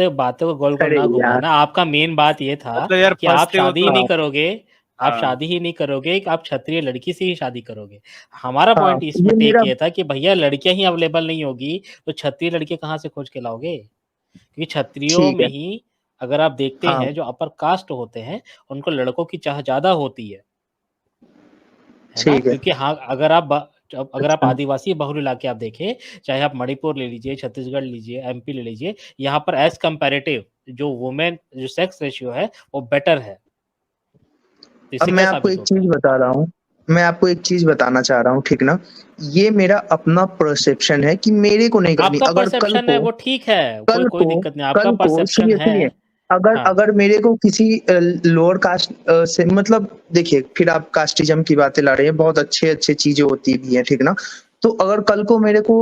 है। बातों को गोल गोल ना घुमाना। आपका मेन बात ये था कि आप शादी ही नहीं करोगे, आप शादी ही नहीं करोगे, आप क्षत्रिय लड़की से ही शादी करोगे। हमारा पॉइंट इसमें टेक ये था कि भैया लड़कियां ही अवेलेबल नहीं होगी तो क्षत्रिय लड़के कहाँ से खोज के लाओगे? क्योंकि क्षत्रियों में ही अगर आप देखते हैं जो अपर कास्ट होते हैं उनको लड़कों की चाह ज्यादा होती है ना? क्योंकि हाँ, अगर आप आदिवासी बहुल इलाके आप देखें, चाहे आप मणिपुर ले लीजिए, छत्तीसगढ़ लीजिए, एमपी ले लीजिए, यहाँ पर एज कंपैरेटिव जो वुमेन जो सेक्स रेशियो है वो बेटर है। अब मैं आपको एक चीज बता रहा हूँ, मैं आपको एक चीज बताना चाह रहा हूँ, ठीक ना? ये मेरा अपना परसेप्शन है कि मेरे को नहीं करनी। अगर कल को, है वो ठीक है, कोई दिक्कत नहीं, आपका परसेप्शन है। अगर मेरे को किसी लोअर कास्ट से, मतलब देखिए, फिर आप कास्टिज्म की बातें ला रहे हैं, बहुत अच्छे चीजें होती भी है, ठीक ना? तो अगर कल को मेरे को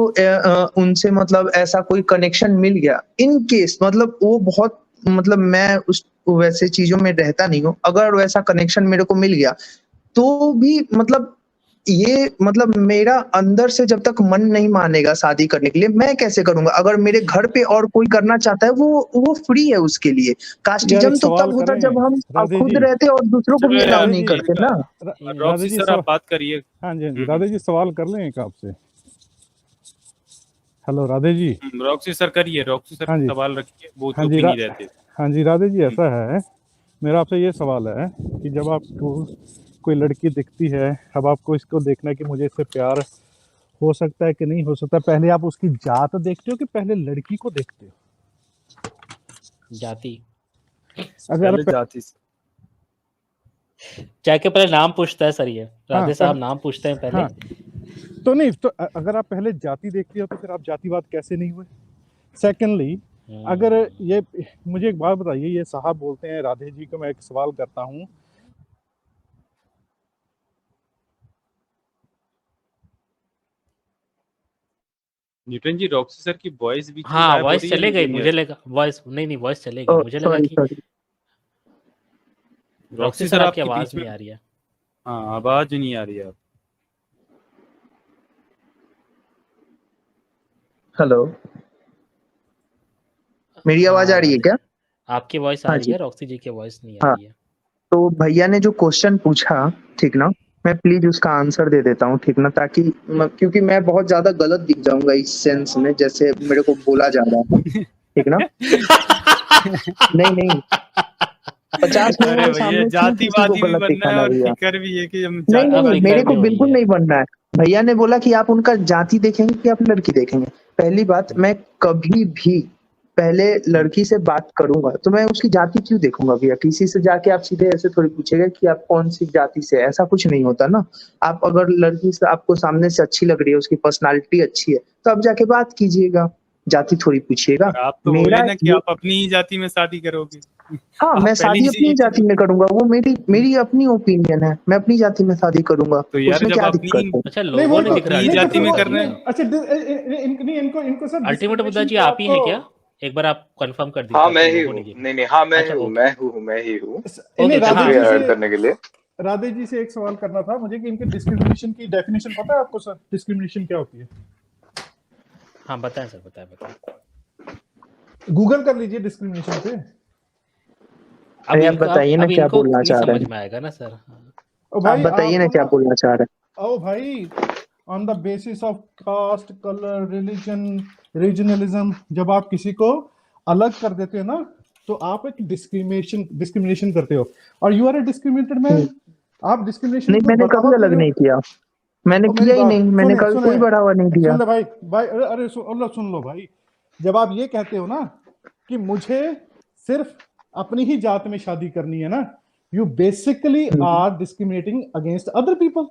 उनसे मतलब ऐसा कोई कनेक्शन मिल गया, इन केस, मतलब वो बहुत, मतलब मैं उस वैसे चीजों में रहता नहीं हूँ, अगर वैसा कनेक्शन मेरे को मिल गया तो भी मतलब ये, मतलब मेरा अंदर से जब तक मन नहीं मानेगा शादी करने के लिए, मैं कैसे करूंगा? अगर मेरे घर पे और कोई करना चाहता है, वो फ्री है उसके लिए। कास्टिज्म तो तब होता जब हम खुद रहते और दूसरों को भी अलाउ नहीं करते ना। रॉक्सी सर आप बात करिए। हाँ जी, हाँ जी, राधे जी सवाल कर लें एक आपसे। Hello Radhe ji. Roxy sir करिए, रॉक्सी सर सवाल रखिए, वो तो नहीं रहते। हाँ जी राधे जी, ऐसा है, मेरा आपसे ये सवाल है कि जब आपको कोई लड़की दिखती है, अब आपको इसको देखना है कि मुझे इससे प्यार हो सकता है कि नहीं हो सकता, पहले आप उसकी जात देखते हो कि पहले लड़की को देखते हो? जाति। अगर जाति जाके पहले नाम पूछता है सर, ये राधे साहब नाम पूछते हैं पहले। तो नहीं, तो अगर आप पहले जाति देखते हो तो फिर आप जातिवाद कैसे नहीं हुए? सेकेंडली, अगर ये, मुझे एक बात बताइए, ये साहब बोलते हैं, राधे जी को मैं एक सवाल करता हूँ, न्यूटन जी रॉक्सी सर की वॉइस भी, हाँ वॉइस चले गई, मुझे लगा वॉइस नहीं वॉइस चले गई, मुझे लगा कि रॉक्सी सर आपकी आवाज नहीं आ रही है। हाँ आवाज नहीं आ रही है। हेलो, मेरी आवाज आ रही है क्या? आपकी वॉइस आ रही है, रॉक्सी जी की वॉइस नहीं आ रही है। तो भैया ने जो क्वेश्चन पूछा, ठीक ना, मैं प्लीज उसका आंसर दे देता हूँ, ठीक ना, ताकि क्योंकि मैं बहुत ज्यादा गलत दिख जाऊंगा इस सेंस में जैसे मेरे को बोला जा रहा है, ठीक ना? नहीं 50 लोगों के सामने जातिवादी भी बनना है और फिकर भी है कि हम नहीं, मेरे को बिल्कुल नहीं बनना है। भैया ने बोला कि आप उनका जाति देखेंगे कि आप लड़की देखेंगे। पहली बात, मैं कभी भी पहले लड़की से बात करूंगा तो मैं उसकी जाति क्यों देखूंगा भैया? किसी से जाके आप सीधे ऐसे थोड़ी पूछेगा कि आप कौन सी जाति से, ऐसा कुछ नहीं होता ना। आप अगर लड़की से आपको सामने से अच्छी लग रही है, उसकी पर्सनालिटी अच्छी है, तो आप जाके बात कीजिएगा, जाति थोड़ी पूछिएगा। आप तो बोले ना कि आप अपनी ही जाति में शादी करोगे। हाँ, मैं शादी अपनी जाति में करूंगा, वो मेरी अपनी ओपिनियन है, मैं अपनी जाति में शादी करूंगा। तो यार जब अपनी, अच्छा लोगों ने दिख रहा है जाति में कर रहे हैं। अच्छा इनको सर अल्टीमेट मुद्दा जी आप ही हैं क्या? एक बार आप कंफर्म कर दीजिए। हाँ मैं ही हूँ, नहीं हाँ मैं ही हूँ करने के लिए। राधे जी से एक सवाल करना था मुझे कि इनके डिस्क्रिमिनेशन की डेफिनेशन पता है आपको सर? डिस्क्रिमिनेशन क्या होती है? हाँ बताएं सर, बताएं। गूगल कर लीजिए डिस्क्रिमिनेशन पे। अभी आप बताइए ना क्या बोलना चाह रहे हैं। समझ में आएगा ना सर? आप बताइए ना क्या बोलना चाह रहे हैं। ओ भाई, on the basis of caste, colour, religion, regionalism, जब आप किसी को अलग कर देते हो ना तो आप एक डिस्क्रिमिनेशन करते हो, और you are a discriminated man. आप डिस्क्रिमिनेशन नहीं, मैंने कभी अलग नहीं किया। मैंने और मेरी किया ही बात नहीं, मैंने सुने कभी कोई सुने बढ़ावा नहीं दिया। सुन ले भाई भाई, अरे सुन लो भाई, जब आप ये कहते हो ना कि मुझे सिर्फ अपनी ही जात में शादी करनी है ना, you basically are discriminating against other people.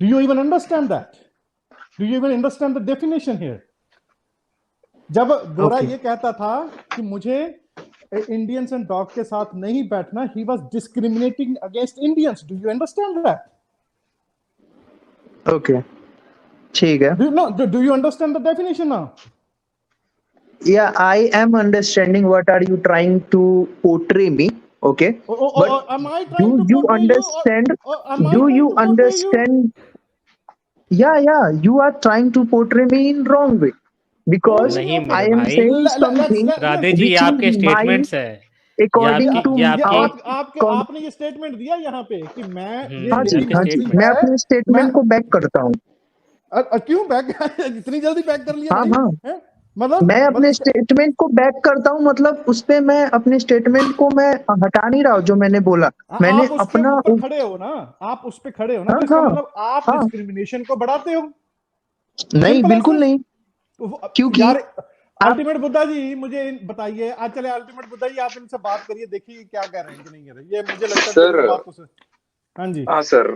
Do you even understand that? Do you even understand the definition here? जब गोरा ये कहता था कि मुझे इंडियंस एंड डॉग के साथ नहीं बैठना, he was discriminating against Indians. Do you understand that? Okay, ठीक है। Do you understand the definition now? Yeah, I am understanding what are you trying to portray me, okay? But Am I trying to do you portray you, understand? or am I Do trying you to portray you? understand? Yeah, you are trying to portray me in wrong way because नहीं I मेरे am भाई, saying something Radhe ji, ये which आपके is my statements है, according to ये our आपकी आपने ये स्टेटमेंट दिया यहाँ पे कि मैं ये हाँ जी, लड़की हाँ जी, मुझसे मैं है, अपने स्टेटमेंट मैं को बैक करता हूँ। क्यों बैक इतनी जल्दी बैक कर लिया हाँ भाई? हाँ, हैं? मतलब मैं अपने स्टेटमेंट को बैक करता हूँ, मतलब उस पे मैं अपने स्टेटमेंट को मैं हटा नहीं रहा हूँ जो मैंने बोला। मैंने आप उसके अपना ऊपर खड़े हो ना, आप उस पे खड़े हो ना, हाँ तो इसका हाँ मतलब आप हाँ, डिस्क्रिमिनेशन को बढ़ाते हो। नहीं सिंपल बिल्कुल नहीं, क्योंकि यार आप अल्टीमेट बुद्धा जी मुझे बताइए, आज चले अल्टीमेट बुद्धा जी, आप इनसे बात करिए, देखिए क्या कह रहे हैं कि नहीं कह रहे। ये मुझे लगता है सर कि बात तो सर। हाँ जी, हाँ सर,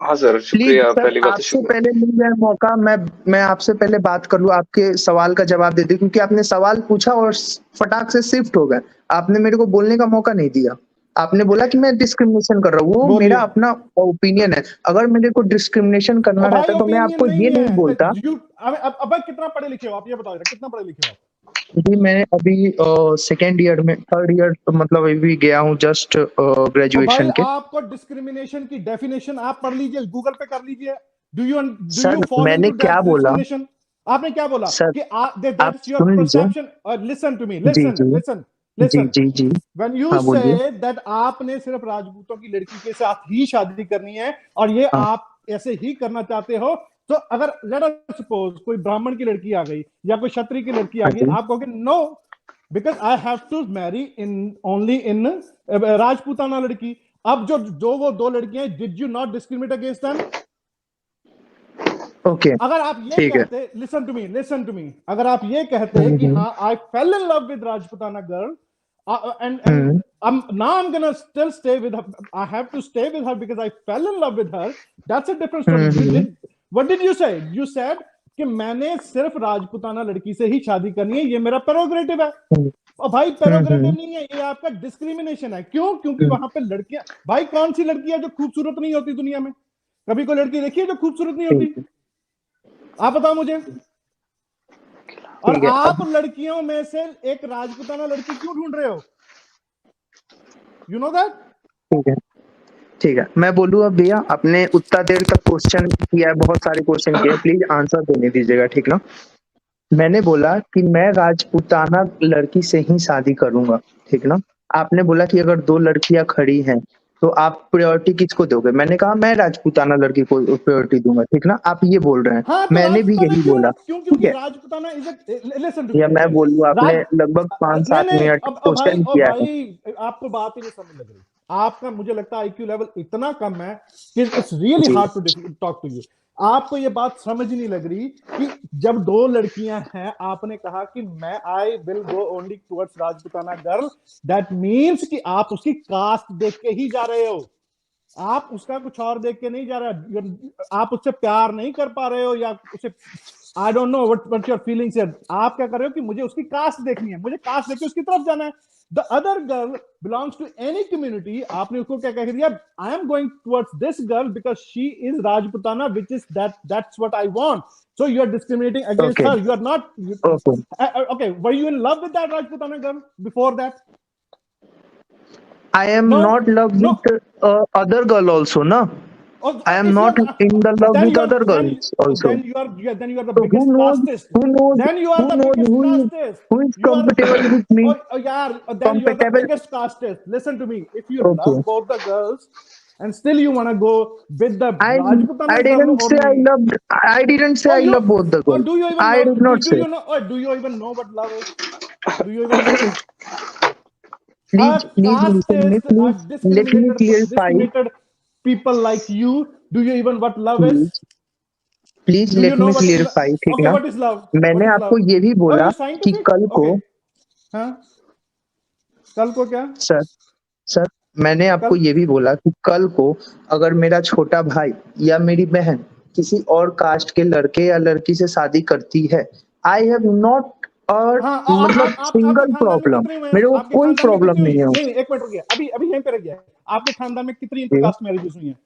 हाँ सर, प्लीज शुक्रिया, सर, पहली बात तो आपसे शुक्रिया। पहले मिल जाए मौका, मैं आपसे पहले बात कर लूं, आपके सवाल का जवाब दे दूं, क्योंकि आपने सवाल पूछा और फटाक से शिफ्ट हो गए। आपने मेरे को बोलने का मौका नहीं दिया। आपने बोला कि मैं डिस्क्रिमिनेशन कर रहा हूँ, वो बोलिए। मेरा अपना ओपिनियन है। अगर मेरे को डिस्क्रिमिनेशन करना भाई रहता तो मैं ओपिनियन आपको ये नहीं बोलता। अब कितना पढ़े लिखे हो आप, ये बताओ कितना पढ़े लिखे हो आप? जी, मैं अभी सेकेंड ईयर में, थर्ड ईयर मतलब अभी गया हूँ जस्ट तो भाई ग्रेजुएशन के। आपको डिस्क्रिमिनेशन की डेफिनेशन आप पढ़ लीजिए, गूगल पे कर लीजिए। डू सर यू फॉलो मैंने इनटू क्या बोला डिस्क्रिमिनेशन? आपने क्या बोला सर, कि आप दैट्स योर सुन लीजिए। परसेप्शन। और लिसन टू मी, जी लिसन जी लिसन जी लिसन। जी जी, When you हाँ say बोलिए। that आपने सिर्फ राजपूतों की लड़की के साथ ही शादी करनी है और ये हाँ आप ऐसे ही करना चाहते हो, तो अगर लेट अस सपोज कोई ब्राह्मण की लड़की आ गई या कोई क्षत्रिय की लड़की आ हाँ गई, जी, आप कहोगे no, because I have to marry in only in Rajputana लड़की। अब जो वो दो लड़कियां, did you not discriminate against them? Okay, अगर आप ये ठीक है। कहते, लिसन टू मी, अगर आप ये कहते कि हाँ I fell in love with Rajputana girl, and now I'm gonna still stay with her. I have to stay with her because I fell in love with her. That's a different story. What did you say? You said कि मैंने सिर्फ राजपूताना लड़की से ही शादी करनी है, ये मेरा प्रेरोगेटिव है। और भाई प्रेरोगेटिव नहीं है, ये आपका डिस्क्रिमिनेशन है। क्यों? क्योंकि वहां पे लड़कियां, भाई कौन सी लड़की है जो खूबसूरत नहीं होती दुनिया में? कभी कोई लड़की देखी है जो खूबसूरत नहीं होती? आप बताओ मुझे। और आप लड़कियों में से एक राजपूताना लड़की क्यों ढूंढ रहे हो? You know that? ठीक है, ठीक है, मैं बोलूँ अब भैया, आपने उतना देर तक क्वेश्चन किया है, बहुत सारे क्वेश्चन किए, प्लीज आंसर देने दीजिएगा, ठीक ना? मैंने बोला कि मैं राजपूताना लड़की से ही शादी करूंगा, ठीक ना? आपने बोला कि अगर दो लड़कियां खड़ी हैं तो आप प्रायोरिटी किसको दोगे? मैंने कहा मैं राजपूताना लड़की को प्रायोरिटी दूंगा, ठीक ना? आप ये बोल रहे हैं। हाँ, तो मैंने भी यही बोला, क्यों? ठीक है? राजपूताना इज लिसन टू या मैं बोलूँ, आपने लगभग 5-7 नहीं, मिनट क्वेश्चन किया है। भाई आपको बात ही नहीं समझ लग रही। आपका मुझे लगता है आईक्यू लेवल इतना कम है कि it's really hard to talk to you. आपको ये बात समझ नहीं लग रही कि जब दो लड़कियां हैं, आपने कहा कि मैं I will go only towards Rajputana girl, that means कि आप उसकी कास्ट देख के ही जा रहे हो, आप उसका कुछ और देख के नहीं जा रहे। आप उससे प्यार नहीं कर पा रहे हो, या उसे I don't know what your feelings है। आप क्या कर रहे हो कि मुझे उसकी कास्ट देखनी है, मुझे कास्ट देख के उसकी तरफ जाना है। The other girl belongs to any community, आपने उसको क्या कह दिया? I am going towards this girl because she is Rajputana, which is that's what I want. So you are discriminating against her. You are not. Okay. Were you in love with that Rajputana girl before that? I am not love with other girl also, na? I am not in the love with other girls also. Then you are the biggest casteist. Then you are the biggest casteist. Who is compatible with me? Then you are the biggest casteist. Listen to me. If you love both the girls and still you want to go with the Rajputana I didn't say I loved. I didn't say I love both the girls. Do you even I did not say. Do you even know what love is? Do you even know? Please listen me. Please let me clarify. Discriminated people like you. Do you even what love is? Please Do you let know me what is clarify, ठीक okay? ना? What is love? What मैंने is आपको love? ये भी Oh, बोला you're कि scientific? कल को Okay. हाँ, कल को क्या? सर मैंने आपको कल ये भी बोला कि कल को अगर मेरा छोटा भाई या मेरी बहन किसी और कास्ट के लड़के या लड़की से शादी करती है, आई हैव नॉट और हाँ, मतलब आपके सिंगल खानदान में प्रॉब्लम, कितने हुए हैं? मेरे को आपके कोई खानदान में प्रॉब्लम कितनी हुई नहीं है? है। नहीं, एक मिनट रुकिए, अभी अभी यहीं पे रुक गया। आपके खानदान में कितनी जी, इंटरकास्ट मैरिजेस हुई हैं?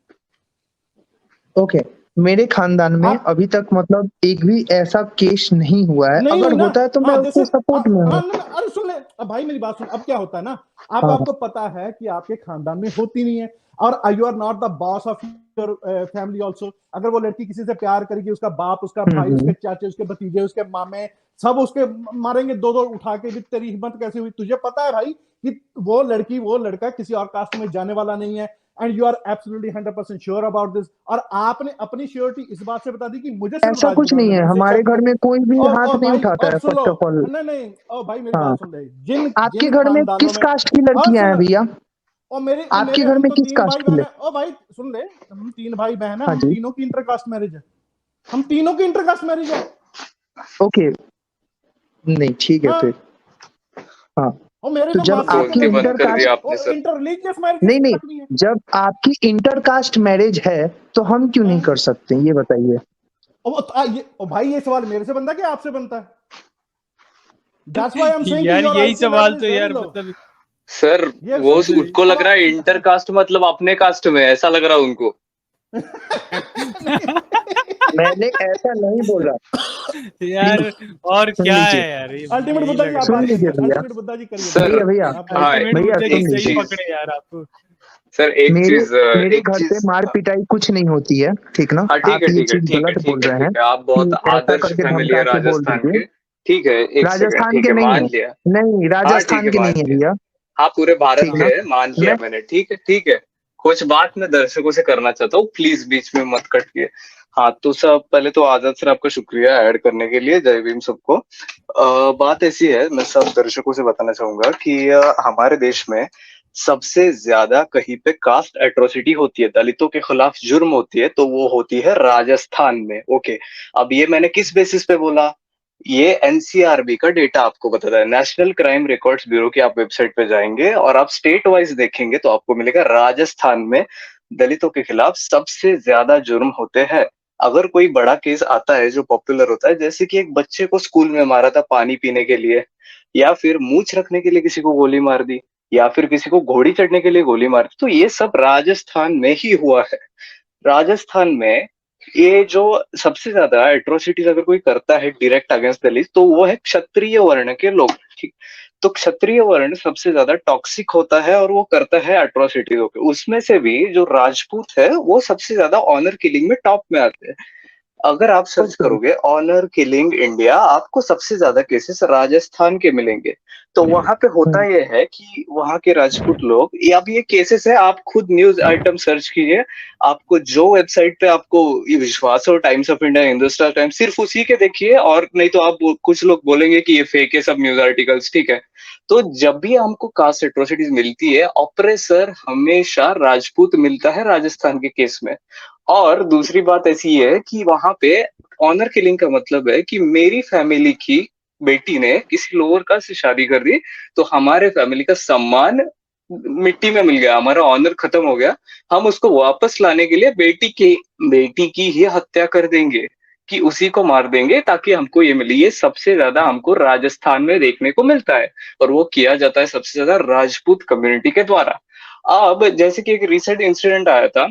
ओके, मेरे खानदान में आप अभी तक मतलब एक भी ऐसा केस नहीं हुआ है, नहीं अगर हुई ना? होता है तो मैं हाँ, उसके सपोर्ट में हाँ, हूँ। ना, अरे सुन ले, अब भाई मेरी बात सुन। अब क्या होता है ना, हाँ, आपको पता है कि आपके खानदान में होती नहीं है, और you are not the boss of your family also. अगर वो लड़की किसी से प्यार करेगी, उसका बाप, उसका भाई, उसके चाचे, उसके भतीजे, उसके मामे, सब उसके मारेंगे दो दो उठा के भी। तेरी हिम्मत कैसे हुई? तुझे पता है भाई कि वो लड़की, वो लड़का किसी और कास्ट में जाने वाला नहीं है, and you are absolutely 100% sure about this. और आपने अपनी श्योरिटी इस बात से बता दी कि मुझे सिर्फ ऐसा कुछ राजपुराना नहीं है, लड़की से हमारे शादी घर करनी। में कोई भी ओ हाथ नहीं भाई, उठाता अब है, सुन लो, फर्स्ट ऑफ ऑल। नहीं नहीं, ओ भाई मेरी हाँ, बात सुन ले। जिन आपके जिन घर में खानदानों किस में, कास्ट की और लड़कियां हैं सुन, भैया? और मेरे आपके मेरे घर हम में तो किस 3 कास्ट भाई की बहन लड़ है। ओ भाई सुन ले, हम 3 भाई बहन है, हाँ हम जी, तीनों की इंटरकास्ट मैरिज है। हम तीनों की इंटरकास्ट मैरिज है। ओके, नहीं ठीक है हाँ, फिर। हाँ, और मेरे तो तो जब मासी के आपकी बोलती लड़के बंद हैं, कर दिया इंटरकास्ट, आपने और सर। इंटर रिलीजियस मैरिजेस नहीं, तक भी है। जब आपकी इंटरकास्ट मैरिज है तो हम क्यों नहीं हाँ, कर सकते, ये बताइए। और भाई ये सवाल मेरे से बनता है कि आपसे बनता है? That's why I'm saying कि यार your यही IQ सवाल level is तो very यार low. मतलब सर ये वो सुन, उसको लग रहा है इंटर कास्ट मतलब अपने कास्ट में, ऐसा लग रहा है उनको। मैंने ऐसा नहीं बोला। यार और सुन क्या लीजिए, है यार, ये अल्टीमेट यही बुद्धा लग जी आप रहा सुन बात है। लीजिए करिए, भैया, अल्टीमेट बुद्धा जी करिए सर बात। भैया आप हाँ, करिए। अल्टीमेट भैया बुद्धा जी सुन सही लीजिए, पकड़े यार आप। सर मेरे मेरे एक घर पे चीज मार पिटाई कुछ नहीं होती है, ठीक ना? हाँ ठीक आप है ये ठीक है चीज ठीक है गलत ठीक बोल है रहे हैं ठीक है, आप कि बहुत ऐसा आदर्श करके फैमिली धमका है के बोल राजस्थान दीजिए। के। ठीक है, एक सेकंड, राजस्थान ठीक के है, नहीं मान है, लिया। नहीं हाँ ठीक राजस्थान है, के मान नहीं है लिया। भैया, हाँ पूरे भारत ठीक के ना? है, मान लिया मैं मैंने। ठीक है ठीक है, कुछ बात मैं दर्शकों से करना चाहता हूँ, प्लीज बीच में मत कटिए। हाँ तो सब पहले तो आजाद सर आपका शुक्रिया ऐड करने के लिए, जय भीम सबको। बात ऐसी है, मैं सब दर्शकों से बताना चाहूंगा कि हमारे देश में सबसे ज्यादा कहीं पे कास्ट एट्रोसिटी होती है, दलितों के खिलाफ जुर्म होती है, तो वो होती है राजस्थान में। ओके, अब ये मैंने किस बेसिस पे बोला? ये एनसीआरबी का डेटा आपको बताता है, नेशनल क्राइम रिकॉर्ड्स ब्यूरो की आप वेबसाइट पे जाएंगे और आप स्टेट वाइज देखेंगे तो आपको मिलेगा राजस्थान में दलितों के खिलाफ सबसे ज्यादा जुर्म होते हैं। अगर कोई बड़ा केस आता है जो पॉपुलर होता है, जैसे कि एक बच्चे को स्कूल में मारा था पानी पीने के लिए, या फिर मूंछ रखने के लिए किसी को गोली मार दी, या फिर किसी को घोड़ी चढ़ने के लिए गोली मार दी, तो ये सब राजस्थान में ही हुआ है। राजस्थान में ये जो सबसे ज्यादा एट्रोसिटीज अगर कोई करता है डायरेक्ट अगेंस्ट दलित, तो वो है क्षत्रिय वर्ण के लोग। ठीक, तो क्षत्रिय वर्ण सबसे ज्यादा टॉक्सिक होता है और वो करता है एट्रोसिटीज। उसमें से भी जो राजपूत है वो सबसे ज्यादा ऑनर किलिंग में टॉप में आते हैं। अगर आप सर्च करोगे ऑनर किलिंग इंडिया, आपको सबसे ज्यादा केसेस राजस्थान के मिलेंगे। तो वहां पे होता यह है कि वहां के राजपूत लोग, ये अब ये केसेस है, आप खुद न्यूज आइटम सर्च कीजिए, आपको जो वेबसाइट पे आपको ये विश्वास हो, times of India, Hindustan times, सिर्फ उसी के देखिए, और नहीं तो आप कुछ लोग बोलेंगे कि ये फेक है सब न्यूज आर्टिकल्स। ठीक है, तो जब भी हमको कास्ट एट्रोसिटीज मिलती है, ऑपरेसर हमेशा राजपूत मिलता है राजस्थान के केस में। और दूसरी बात ऐसी है कि वहां पे ऑनर किलिंग का मतलब है कि मेरी फैमिली की बेटी ने किसी लोअर कास्ट से शादी कर दी, तो हमारे फैमिली का सम्मान मिट्टी में मिल गया, हमारा ऑनर खत्म हो गया। हम उसको वापस लाने के लिए बेटी की ही हत्या कर देंगे, कि उसी को मार देंगे ताकि हमको ये मिले। ये सबसे ज्यादा हमको राजस्थान में देखने को मिलता है, और वो किया जाता है सबसे ज्यादा राजपूत कम्युनिटी के द्वारा। अब जैसे कि एक रिसेंट इंसिडेंट आया था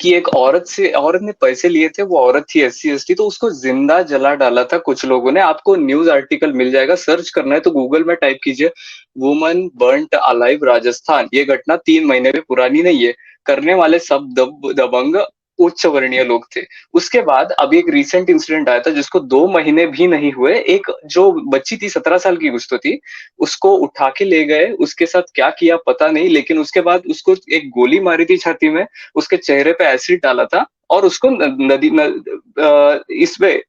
कि एक औरत ने पैसे लिए थे, वो औरत थी SC ST, तो उसको जिंदा जला डाला था कुछ लोगों ने। आपको न्यूज आर्टिकल मिल जाएगा, सर्च करना है तो गूगल में टाइप कीजिए वुमन बर्न्ट अलाइव राजस्थान। ये घटना 3 महीने में पुरानी नहीं है, करने वाले सब दबंग उच्च वर्णीय लोग थे। उसके बाद अभी एक रिसेंट इंसिडेंट आया था जिसको 2 महीने भी नहीं हुए, एक जो बच्ची थी 17 साल की कुछ तो थी, उसको उठा के ले गए, उसके साथ क्या किया पता नहीं, लेकिन उसके बाद उसको एक गोली मारी थी छाती में, उसके चेहरे पे एसिड डाला था और उसको इसमें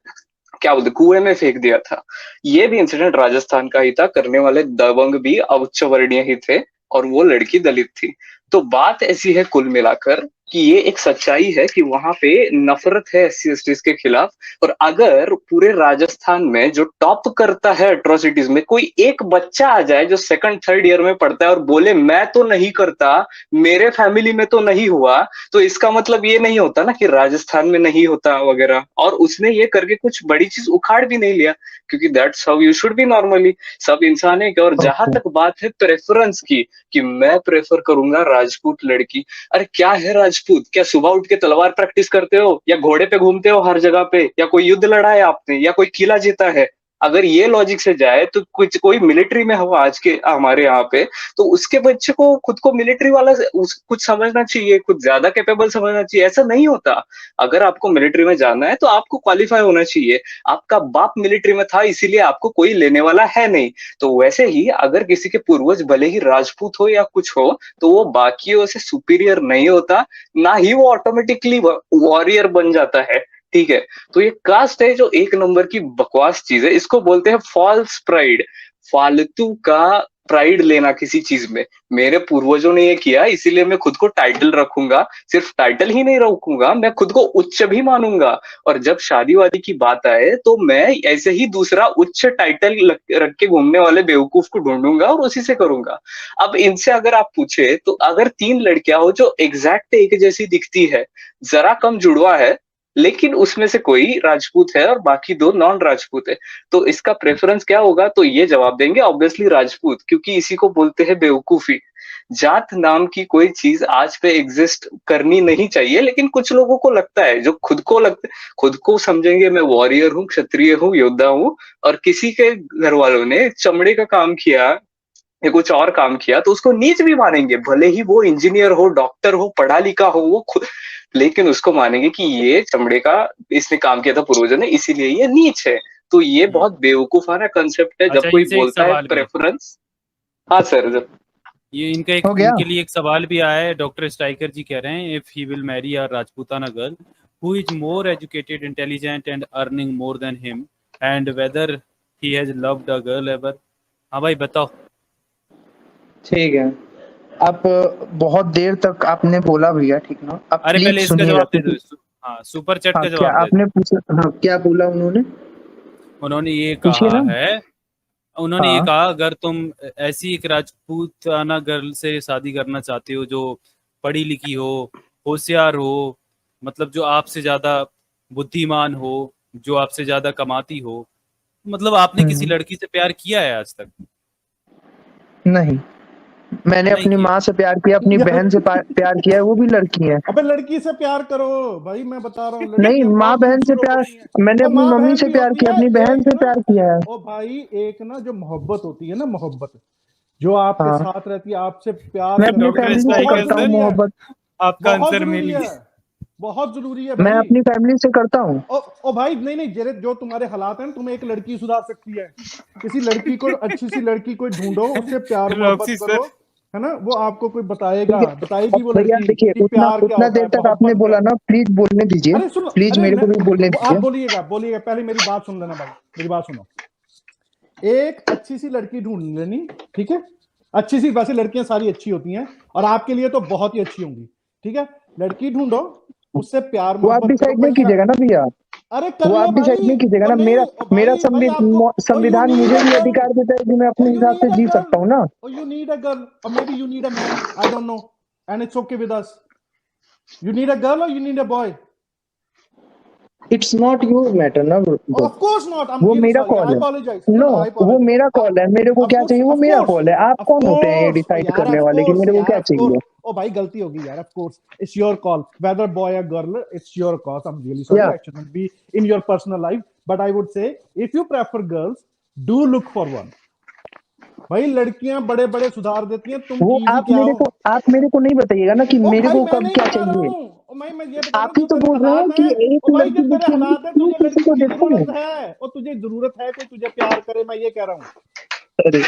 क्या बोलते कुएं में फेंक दिया था। ये भी इंसिडेंट राजस्थान का ही था, करने वाले दबंग भी उच्च वर्णीय ही थे और वो लड़की दलित थी। तो बात ऐसी है कुल मिलाकर कि ये एक सच्चाई है कि वहां पे नफरत है SC STs के खिलाफ। और अगर पूरे राजस्थान में जो टॉप करता है एट्रोसिटीज में कोई एक बच्चा आ जाए जो सेकंड थर्ड ईयर में पढ़ता है और बोले मैं तो नहीं करता, मेरे फैमिली में तो नहीं हुआ, तो इसका मतलब ये नहीं होता ना कि राजस्थान में नहीं होता वगैरह। और उसने ये करके कुछ बड़ी चीज उखाड़ भी नहीं लिया, क्योंकि that's how you should be normally. सब इंसान है। और जहां तक बात है प्रेफरेंस की कि मैं प्रेफर करूंगा राजपूत लड़की, अरे क्या है राजपूत? क्या सुबह उठ के तलवार प्रैक्टिस करते हो, या घोड़े पे घूमते हो हर जगह पे, या कोई युद्ध लड़ा है आपने, या कोई किला जीता है? अगर ये लॉजिक से जाए तो कुछ कोई मिलिट्री में हो आज के हमारे यहाँ पे, तो उसके बच्चे को खुद को मिलिट्री वाला कुछ समझना चाहिए, कुछ ज्यादा कैपेबल समझना चाहिए। ऐसा नहीं होता। अगर आपको मिलिट्री में जाना है तो आपको क्वालिफाई होना चाहिए। आपका बाप मिलिट्री में था इसीलिए आपको कोई लेने वाला है नहीं। तो वैसे ही अगर किसी के पूर्वज भले ही राजपूत हो या कुछ हो, तो वो बाकियों से सुपीरियर नहीं होता, ना ही वो ऑटोमेटिकली वॉरियर बन जाता है। ठीक है, तो ये कास्ट है जो एक नंबर की बकवास चीज है। इसको बोलते हैं फॉल्स प्राइड, फालतू का प्राइड लेना किसी चीज में। मेरे पूर्वजों ने ये किया इसीलिए मैं खुद को टाइटल रखूंगा। सिर्फ टाइटल ही नहीं रखूंगा, मैं खुद को उच्च भी मानूंगा। और जब शादी वादी की बात आए तो मैं ऐसे ही दूसरा उच्च टाइटल रख के घूमने वाले बेवकूफ को ढूंढूंगा और उसी से करूंगा। अब इनसे अगर आप पूछे तो अगर 3 लड़कियां हो जो एग्जैक्ट एक जैसी दिखती है, जरा कम जुड़वा है, लेकिन उसमें से कोई राजपूत है और बाकी 2 नॉन राजपूत है, तो इसका प्रेफरेंस क्या होगा? तो ये जवाब देंगे ऑब्वियसली राजपूत, क्योंकि इसी को बोलते हैं बेवकूफी। जात नाम की कोई चीज आज पे एग्जिस्ट करनी नहीं चाहिए, लेकिन कुछ लोगों को लगता है, जो खुद को समझेंगे मैं वॉरियर हूँ, क्षत्रिय हूँ, योद्धा हूँ, और किसी के घर वालों ने चमड़े का काम किया या कुछ और काम किया तो उसको नीच भी मानेंगे, भले ही वो इंजीनियर हो, डॉक्टर हो, पढ़ा लिखा हो वो खुद, लेकिन उसको मानेंगे कि ये चमड़े का इसने काम किया था पूर्वजों ने, इसीलिए ये नीच है। तो ये बहुत बेवकूफाना कंसेप्ट है। जब अच्छा, कोई इनसे एक बोलता है सवाल भी। प्रेफरेंस। हाँ सर, जब ये इनका हो गया? इनके लिए एक सवाल भी आया है। डॉक्टर स्ट्राइकर जी कह रहे हैं, if he will marry a Rajputana girl who is more educated, intelligent and earning more than him, and weather he has loved a girl ever. हाँ भाई बताओ। ठीक है, आप बहुत देर तक आपने बोला भैया, ठीक ना? आप अरे पहले प्लीज इसका सुनिएगा। जवाब दे दो। हाँ, सुपर चैट हाँ, का क्या जवाब दे आपने पूछा? हाँ, क्या बोला उन्होंने? दो। उन्होंने ये पूछिए कहा ना। है, उन्होंने ये हाँ, कहा अगर तुम ऐसी एक राजपूताना गर्ल से शादी करना चाहते हो जो पढ़ी लिखी हो, होशियार हो, मतलब जो आपसे ज्यादा बुद्धिमान हो, जो आपसे ज्यादा कमाती हो, मतलब आपने किसी लड़की से प्यार किया है आज तक? नहीं, मैंने नहीं अपनी किया। माँ से प्यार किया, अपनी बहन से प्यार किया है, वो भी लड़की है। अबे लड़की से प्यार करो भाई, मैं बता रहा हूँ नहीं, लड़कियां माँ बहुत बहन से खूबसूरत प्यार, होती हैं। मैंने ओ अपनी माँ मम्मी बहन से भी प्यार होती किया, है, अपनी बहन एक से ना, प्यार किया है। ओ भाई एक ना जो मोहब्बत होती है ना, मोहब्बत जो आपके हाँ, साथ रहती है, आपसे प्यार मैं करती अपनी है, डॉक्टर फैमिली से बहुत स्ट्राइकर करता हूँ सर, जरूरी है, मोहब्बत। आपका बहुत आंसर जरूरी मिल है, गया। बहुत जरूरी है मैं भाई। अपनी फैमिली से करता हूँ। ओ भाई नहीं नहीं, जो तुम्हारे हालात हैं, तुम्हें एक लड़की सुधार सकती है। किसी लड़की को, अच्छी सी लड़की कोई ढूंढो, उससे प्यार मोहब्बत रॉक्सी करो, सर, है ना? वो आपको कोई ठीक है, बताएगी वो भैया लड़की देखिए, कि उतना प्यार क्या उतना होता देर है, तक आपने मोहब्बत क्या बोला होता ना, प्लीज बोलने है। दीजिए। अरे सुनो, प्लीज मेरे को भी बोलने आप दीजिए। बोलिएगा पहले मेरी बात सुन लेना भाई, मेरी बात सुनो। एक अच्छी सी लड़की ढूंढ लेनी, ठीक है? अच्छी सी, वैसे लड़कियां सारी अच्छी होती हैं और आपके लिए तो बहुत ही अच्छी होंगी, ठीक है? लड़की ढूंढो, उससे प्यार वो आप मोहब्बत करो, डिसाइड नहीं कोई कीजिएगा ना भैया, अरे कर वो ले आप डिसाइड भाई। नहीं कीजिएगा ओ ना। नहीं, मेरा ओ मेरा भाई भाई आपको, ओ यू संविधान नीड मुझे अ भी गर्ल, अधिकार देता है कि मैं ओ अपने यू हिसाब नीड से अ जी गर्ल, सकता हूँ ना। or you need a girl, or maybe you need a man, I don't know, and it's okay with us. You need a girl or you need a boy? It's not your matter ना Oh, bro, of course not. I'm वो really मेरा sorry. I call है। apologize. No, No, I वो apologize. मेरा call है, मेरे को क्या चाहिए वो मेरा कॉल है। आप कौन होते हैं ये डिसाइड करने वाले कि मेरे को क्या of चाहिए? course. Oh, भाई गलती होगी यार. Of course, it's your call. Whether boy or girl, it's your call. I'm really sorry. या I shouldn't be in your personal life. But I would say, if you prefer girls, do look for one. भाई लड़कियां बड़े बड़े सुधार देती हैं, तुम वो चीज ही क्या हो? आप मेरे को नहीं बताइएगा ना कि ओ मेरे भाई को मैं कब नहीं क्या बता रहा चाहिए। हूँ, मैं ये बता रहा आप हूँ ही जो तो तेरे बोल रहे हैं हालात कि हैं। एक ओ भाई लड़की जब तेरे देखी है, हालात है, मैं तुझे किसी लड़की को की देखता हूँ। जरूरत है, और तुझे जरूरत है कोई तुझे प्यार करे, मैं ये कह रहा हूँ। अरे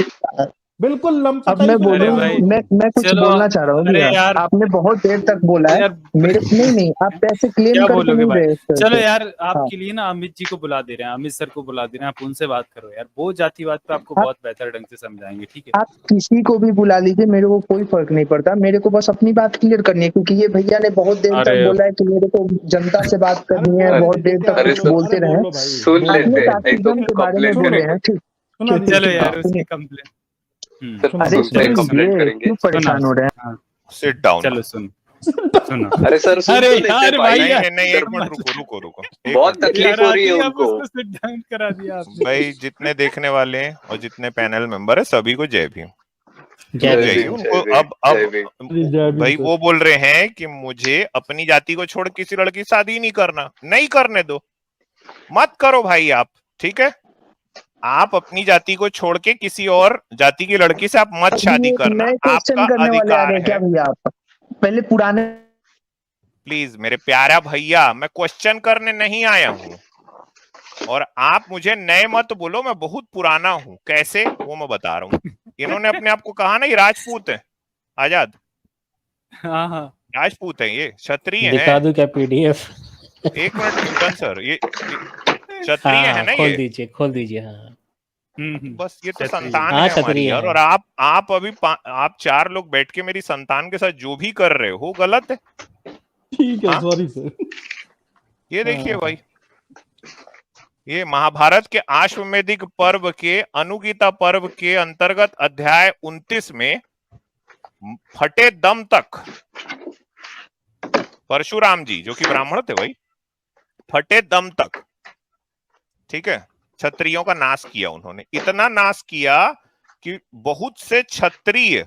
बिल्कुल अब लंपटाई मैं करता बोलूं, अरे है भाई, वो। मैं कुछ चलो बोलना चाह रहा हूँ अरे भैया। यार आपने बहुत देर तक बोला है यार मेरे, नहीं आप पैसे क्लेम क्या करके बोलोगे नहीं भाई? रहे इस तरह चलो से। यार, हाँ, आपके लिए ना अमित जी को बुला दे रहे हैं, अमित सर को बुला दे रहे हैं, आप उनसे बात करो यार, वो जातिवाद पे आपको आप बहुत बेहतर ढंग से समझाएंगे, ठीक है? आप किसी को भी बुला लीजिए, मेरे को कोई फर्क नहीं पड़ता। मेरे को बस अपनी बात क्लियर करनी है, क्योंकि ये भैया ने बहुत देर तक अरे बोला है कि मेरे को जनता से बात अरे करनी है, बोल बहुत दीजिए, देर क्या तक अरे कुछ बोलो, बोलते अरे रहे। बोलो भाई, सुन बोलो लेते आपने हैं, बोलो। नहीं तो कास्टिज्म के बारे में कंप्लेंट बोले करेंगे। हैं, ठीक सुना ठीक दीजिए, चलो ठीक यार, है, उसकी सुनिए। कंप्लेंट सर सुना अरे सुनते दीजिए। हैं, चलो कंप्लेंट सुनिए, करेंगे। क्यों परेशान हो रहे हैं? हाँ, सिट डाउन। चलो सुनो। अरे सर सुन अरे तो लेते यार भाई। नहीं भैया, नहीं नहीं, सर एक मिनट रुको रुको रुको, एक बहुत मिनट। तकलीफ यार हो रही आते है ही आप उनको। उसको सिट डाउन करा दिया आपने। भाई जितने देखने वाले हैं और जितने पैनल मेंबर है सभी को जय भीम। जय रुक जय जाइए, भीम। भीम, उनको जय भीम, जय अब भीम। जय भीम भाई सर। वो बोल रहे हैं कि मुझे अपनी जाति को छोड़ किसी लड़की से शादी नहीं करना, नहीं करने दो, मत करो भाई आप, ठीक है? आप अपनी जाति को छोड़ के किसी और जाति की लड़की से आप मत अभी शादी ये करना, नए आपका क्वेश्चन करने वाले आ अधिकार रहे हैं क्या है। भैया? आप पहले पुराने। प्लीज मेरे प्यारा भैया, मैं क्वेश्चन करने नहीं आया हूं, और आप मुझे नए मत बोलो, मैं बहुत पुराना हूं। कैसे, वो मैं बता रहा हूँ। इन्होंने अपने आप को कहा ना ये राजपूत है, आजाद हाँ हाँ, राजपूत है, ये क्षत्रिय दिखा है। दूं क्या पीडीएफ? एक मिनट चिंतन सर, ये क्षत्रिय है हाँ ना खोल ये? दीजिए, खोल दीजिए। हाँ बस ये तो क्षत्रिय। संतान हाँ है हमारी क्षत्रिय यार। है। और आप अभी आप 4 लोग बैठ के मेरी संतान के साथ जो भी कर रहे हो गलत है। ठीक है, हाँ, सॉरी सर। ये देखिए हाँ भाई, ये महाभारत के आश्वमेधिक पर्व के अनुगीता पर्व के अंतर्गत अध्याय 29 में फटे दम तक परशुराम जी, जो कि ब्राह्मण थे भाई, फटे दम तक, ठीक है, क्षत्रियों का नाश किया उन्होंने। इतना नाश किया कि बहुत से क्षत्रिय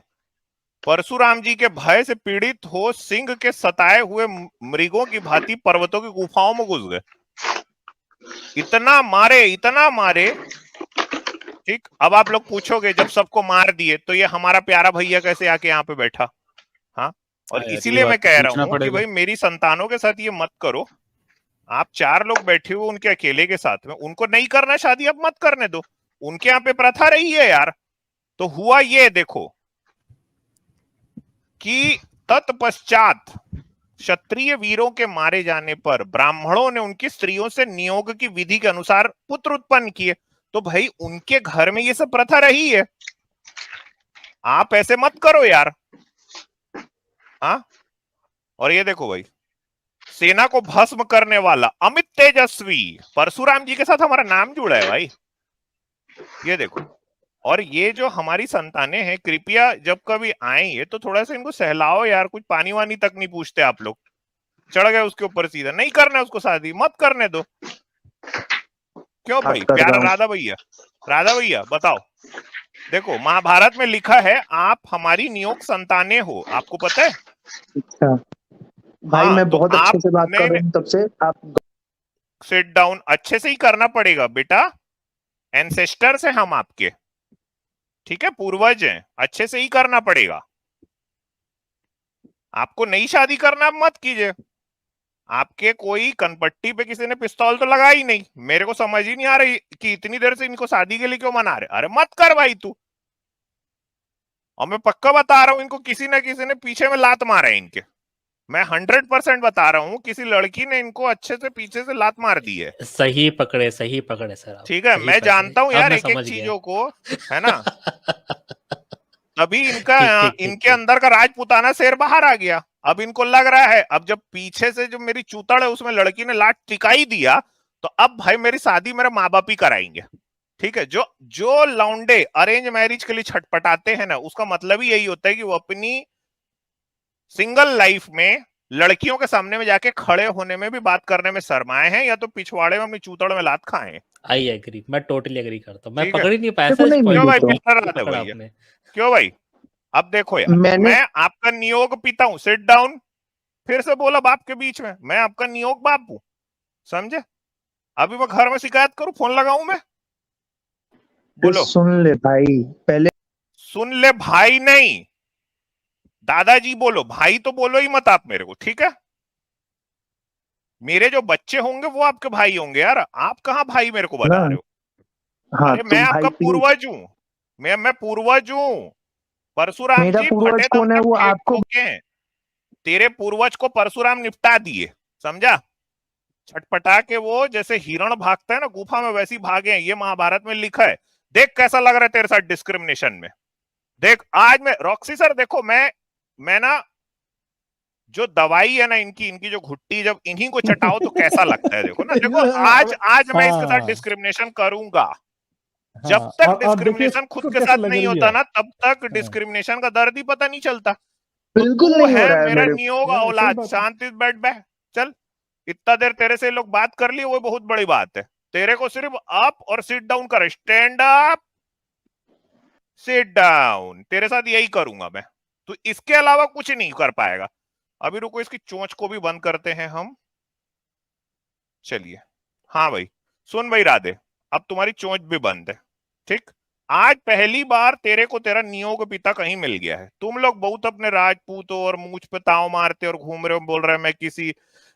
परशुराम जी के भय से पीड़ित हो सिंह के सताए हुए मृगों की भांति पर्वतों की गुफाओं में घुस गए। इतना मारे, ठीक। अब आप लोग पूछोगे जब सबको मार दिए तो ये हमारा प्यारा भैया कैसे आके यहाँ पे बैठा? हाँ, और यार, ये इसीलिए मैं बात तो कह रहा पूछना हूँ कि पड़ेगा। भाई मेरी संतानों के साथ ये मत करो। आप 4 लोग बैठे हुए उनके अकेले के साथ में, उनको नहीं करना शादी, अब मत करने दो। उनके यहाँ पे प्रथा रही है यार। तो हुआ ये देखो कि तत्पश्चात क्षत्रिय वीरों के मारे जाने पर ब्राह्मणों ने उनकी स्त्रियों से नियोग की विधि के अनुसार पुत्र उत्पन्न किए। तो भाई उनके घर में ये सब प्रथा रही है, आप ऐसे मत करो यार। हाँ, और ये देखो भाई, सेना को भस्म करने वाला अमित तेजस्वी परशुराम जी के साथ हमारा नाम जुड़ा है भाई, ये देखो। और ये जो हमारी संतानें हैं, कृपया जब कभी आएंगे तो थोड़ा सा इनको सहलाओ यार, कुछ पानी वानी तक नहीं पूछते आप लोग, चढ़ गए उसके ऊपर सीधा। नहीं करना उसको शादी, मत करने दो। क्यों भाई? प्यारा राधा भैया बताओ, देखो महाभारत में लिखा है आप हमारी नियोग संतानें हो, आपको पता है? अच्छा भाई, हाँ, मैं तो बहुत अच्छे आप से बात कर रहा हूँ तब से आप। सिट डाउन, अच्छे से ही करना पड़ेगा बेटा, एंसेस्टर्स हैं हम आपके, ठीक है, पूर्वज हैं, अच्छे से ही करना पड़ेगा। आपको नई शादी करना आप मत कीजिए। आपके कोई कनपट्टी पे किसी ने पिस्तौल तो लगा ही नहीं। मेरे को समझ ही नहीं आ रही कि इतनी देर से इनको शादी के लिए क्यों मना रहे। अरे मत कर भाई तू। और मैं पक्का बता रहा हूं, इनको किसी ना किसी ने पीछे में लात मारा है इनके। मैं 100% बता रहा हूं, किसी लड़की ने इनको अच्छे से पीछे से लात मार दी है। सही पकड़े सर आप, ठीक है, सही मैं पकड़े। जानता हूं अब यार मैं एक एक समझ गया। चीजों को, है ना। तभी इनका ठीक इनके अंदर का राजपुताना शेर बाहर आ गया। अब इनको लग रहा है, अब जब पीछे से जो मेरी चूतड़ है उसमें लड़की ने लात टिकाई दिया, तो अब भाई मेरी शादी मेरे माँ बाप ही कराएंगे। ठीक है, जो जो लौंडे अरेंज मैरिज के लिए छटपटाते हैं ना, उसका मतलब ही यही होता है कि वो अपनी सिंगल लाइफ में लड़कियों के सामने में जाके खड़े होने में भी बात करने में शर्माए हैं, या तो पिछवाड़े में अपनी चूतड़ में लात खाए हैं। आई एग्री, मैं टोटली एग्री करता हूँ। मैं ठीक है, पकड़ ही नहीं पाया देखो सर इस नहीं, क्यों भाई पॉइंट प्यारा को, राधा पकड़ा भैया, आपने। क्यों भाई? अब देखो यार, मैंने मैं आपका नियोग पिता हूं, सिट डाउन। फिर से बोला बाप के बीच में, मैं आपका नियोग बाप हूं, समझे? अभी मैं घर में शिकायत करूं, फोन लगाऊं मैं? बोलो। सुन ले भाई, पहले सुन ले भाई नहीं, दादाजी बोलो, भाई तो बोलो ही मत आप मेरे को, ठीक है? मेरे जो बच्चे होंगे वो आपके भाई होंगे यार, आप कहाँ भाई मेरे को बता ना, रहे हो? हाँ अरे मैं तुम भाई आपका प्लीज। पूर्वज हूं, मैं पूर्वज हूँ। परशुराम मेरा जी पूर्वज फटे दम कौन है पे वो पेट आपको? ठोके हैं। तेरे पूर्वज को परशुराम निपटा दिए, समझा? छटपटा के वो जैसे हिरण भागता है ना गुफा में, वैसी भागे हैं। ये महाभारत में लिखा है। देख कैसा लग रहा है तेरे साथ डिस्क्रिमिनेशन में। देख आज मैं रॉक्सी सर, देखो मैं ना जो दवाई है ना इनकी जो घुट्टी जब इन्हीं को चटाओ तो कैसा लगता है, देखो ना, देखो आज मैं इसके साथ हाँ डिस्क्रिमिनेशन करूंगा। हाँ, जब तक और देखिए डिस्क्रिमिनेशन खुद इसको के कैसे साथ लग नहीं रही होता है। ना, तब तक हाँ, डिस्क्रिमिनेशन का दर्द ही पता नहीं चलता। तो बिल्कुल तू नहीं हो है रहा है मेरा मेरे नियोग सही औलाद, बात है। शांति से बैठ बे। चल, इतना देर तेरे से लोग बात कर लिए, वो बहुत बड़ी बात है। तेरे को सिर्फ अप और सिट डाउन कर, स्टैंड अप सिट डाउन, तेरे साथ यही करूंगा मैं। तो इसके अलावा कुछ नहीं कर पाएगा। अभी रुको, इसकी चोंच को भी बंद करते हैं हम। चलिए, हाँ भाई, सुन भाई राधे, अब तुम्हारी चोंच भी बंद है, ठीक? आज पहली बार तेरे को तेरा नियोग पिता कहीं मिल गया है। तुम लोग बहुत अपने राजपूतों और मूंछ पे ताव मारते और घूम रहे हो, बोल रहे हो मैं किसी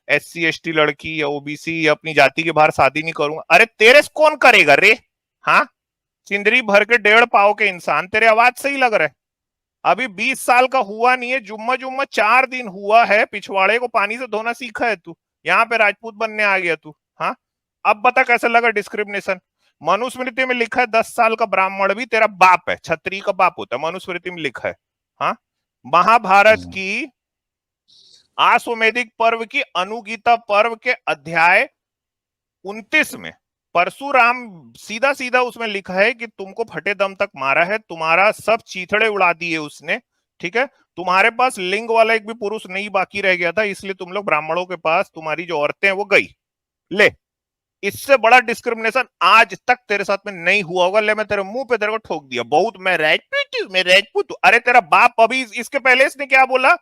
SC ST लड़की या OBC या अपनी जाति के बाहर शादी नहीं करूंगा। अरे तेरे से कौन करेगा रे? हाँ, चिंदरी भर के 1.5 पाव के इंसान, तेरे आवाज से ही लग रहा है। अभी 20 साल का हुआ नहीं है, जुम्मा जुम्मा 4 दिन हुआ है, पिछवाड़े को पानी से धोना सीखा है तू, यहाँ पे राजपूत बनने आ गया तू। हाँ, अब बता कैसे लगा डिस्क्रिमिनेशन? मनुस्मृति में लिखा है 10 साल का ब्राह्मण भी तेरा बाप है, क्षत्रिय का बाप होता है, मनुस्मृति में लिखा है। हाँ, महाभारत की आश्वमेधिक पर्व की अनुगीता पर्व के अध्याय 29 में परशुराम सीधा सीधा उसमें लिखा है कि तुमको फटे दम तक मारा है, तुम्हारा सब चीथड़े उड़ा दिए उसने, ठीक है? तुम्हारे पास लिंग वाला एक भी पुरुष नहीं बाकी रह गया था, इसलिए तुम लोग ब्राह्मणों के पास, तुम्हारी जो औरतें हैं वो गई। ले, इससे बड़ा डिस्क्रिमिनेशन आज तक तेरे साथ में नहीं हुआ होगा। ले, मैं तेरे मुंह पे तेरे को ठोक दिया, बहुत मैं राजपूत हूं, मैं राजपूत हूं। अरे तेरा बाप अभी इसके पहले इसने क्या बोला?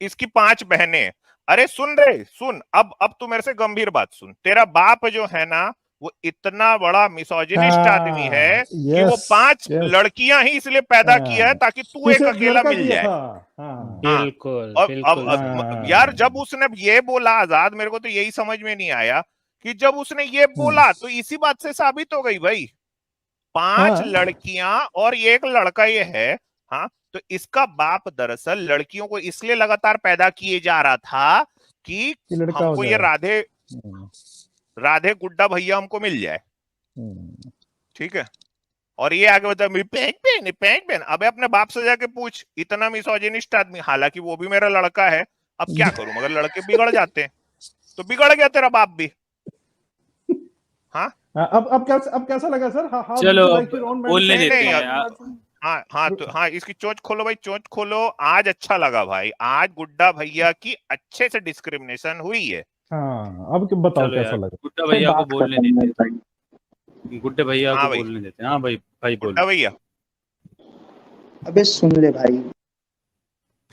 इसकी 5 बहनें। अरे सुन रे सुन, अब तू मेरे से गंभीर बात सुन। तेरा बाप जो है ना, वो इतना बड़ा मिसोजिनिस्ट आदमी है कि वो 5 लड़कियां ही इसलिए पैदा किया है ताकि तू एक अकेला मिल जाए। हाँ, बिल्कुल और बिल्कुल अब यार, जब उसने ये बोला आजाद, मेरे को तो यही समझ में नहीं आया कि जब उसने ये बोला तो इसी बात से साबित हो गई भाई, 5 लड़कियां और 1 लड़का ये है। हाँ, तो इसका बाप दरअसल लड़कियों को इसलिए लगातार पैदा किए जा रहा था कि हमको ये राधे गुड्डा भैया हमको मिल जाए, ठीक है? और ये आगे बता मेरी पैंट पहन। अबे अपने बाप से जाके पूछ, इतना मिसोजिनिस्ट आदमी, हालांकि वो भी मेरा लड़का है, अब क्या करूं, मगर लड़के बिगड़ जाते हैं, तो बिगड़ गया तेरा बाप भी। हाँ, अब कैसा लगा सर? चलो बोलने देते हैं। हाँ, तो हाँ, इसकी चोंच खोलो भाई, चोंच खोलो। आज अच्छा लगा भाई, आज गुड्डा भैया की अच्छे से डिस्क्रिमिनेशन हुई है। हाँ, अब बताओ कैसा लगा? गुड्डा भैया को बोलने देते हैं, गुड्डे भैया हाँ को बोलने देते हैं। हाँ भाई बोल। गुड्डा भैया, अबे सुन ले भाई,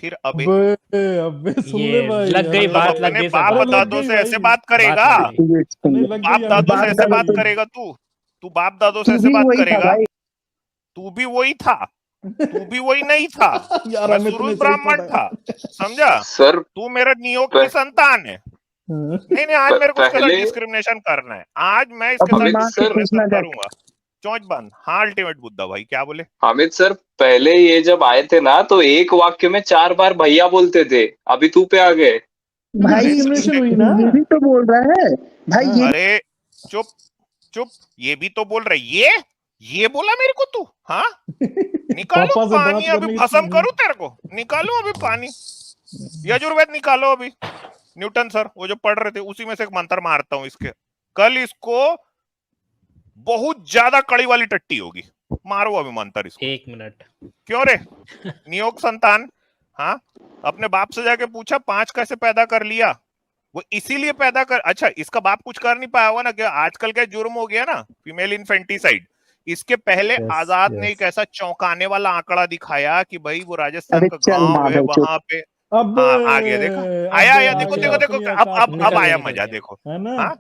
फिर अबे सुन ले भाई, लग गई बात, लग अपने गई बाप बात दादों से ऐसे बात करेगा? बाप दादों से ऐसे बात करेगा तू बाप दादों से ऐसे बात करेगा? तू भी वही था, तू भी वही नहीं था। मैं शुरू ब्राह्मण था, समझा? सर तू मेरा नियोग की संतान है। नहीं, आज मेरे को उसके साथ डिस्क्रिमिनेशन करना है। आज मैं इसके साथ डिस्क्रिमिनेशन करूंगा। चोंच बंद। हाँ, अल्टीमेट बुद्धा भाई क्या बोले? हामिद सर, पहले ये जब आए थे ना तो एक वाक्य में 4 बार भैया बोलते थे, अभी तू पे आ गए भाई। ये भी तो बोल रहा है भाई, ये अरे चुप, ये भी तो बोल रहा है। ये बोला मेरे को तू? हाँ, निकालो पानी, अभी भस्म करूं तेरे को, निकालो अभी पानी, यजुर्वेद निकालो अभी। न्यूटन सर वो जो पढ़ रहे थे उसी में से एक मंत्र मारता हूं इसके। कल इसको बहुत ज्यादा कड़ी वाली टट्टी होगी, मारो अभी मंत्र इसको। 1 मिनट। क्यों रे नियोग संतान? हाँ, अपने बाप से जाके पूछा 5 कैसे पैदा कर लिया? वो इसीलिए पैदा कर, अच्छा इसका बाप कुछ कर नहीं पाया हुआ ना, क्या आजकल का जुर्म हो गया ना, फीमेल इन्फेंटिसाइड। इसके पहले आजाद ने एक ऐसा चौंकाने वाला आंकड़ा दिखाया कि भाई वो राजस्थान का गांव है, वहां पे हाँ, आ गया, देखो आया देखो अब आया मजा, देखो है ना? हाँ?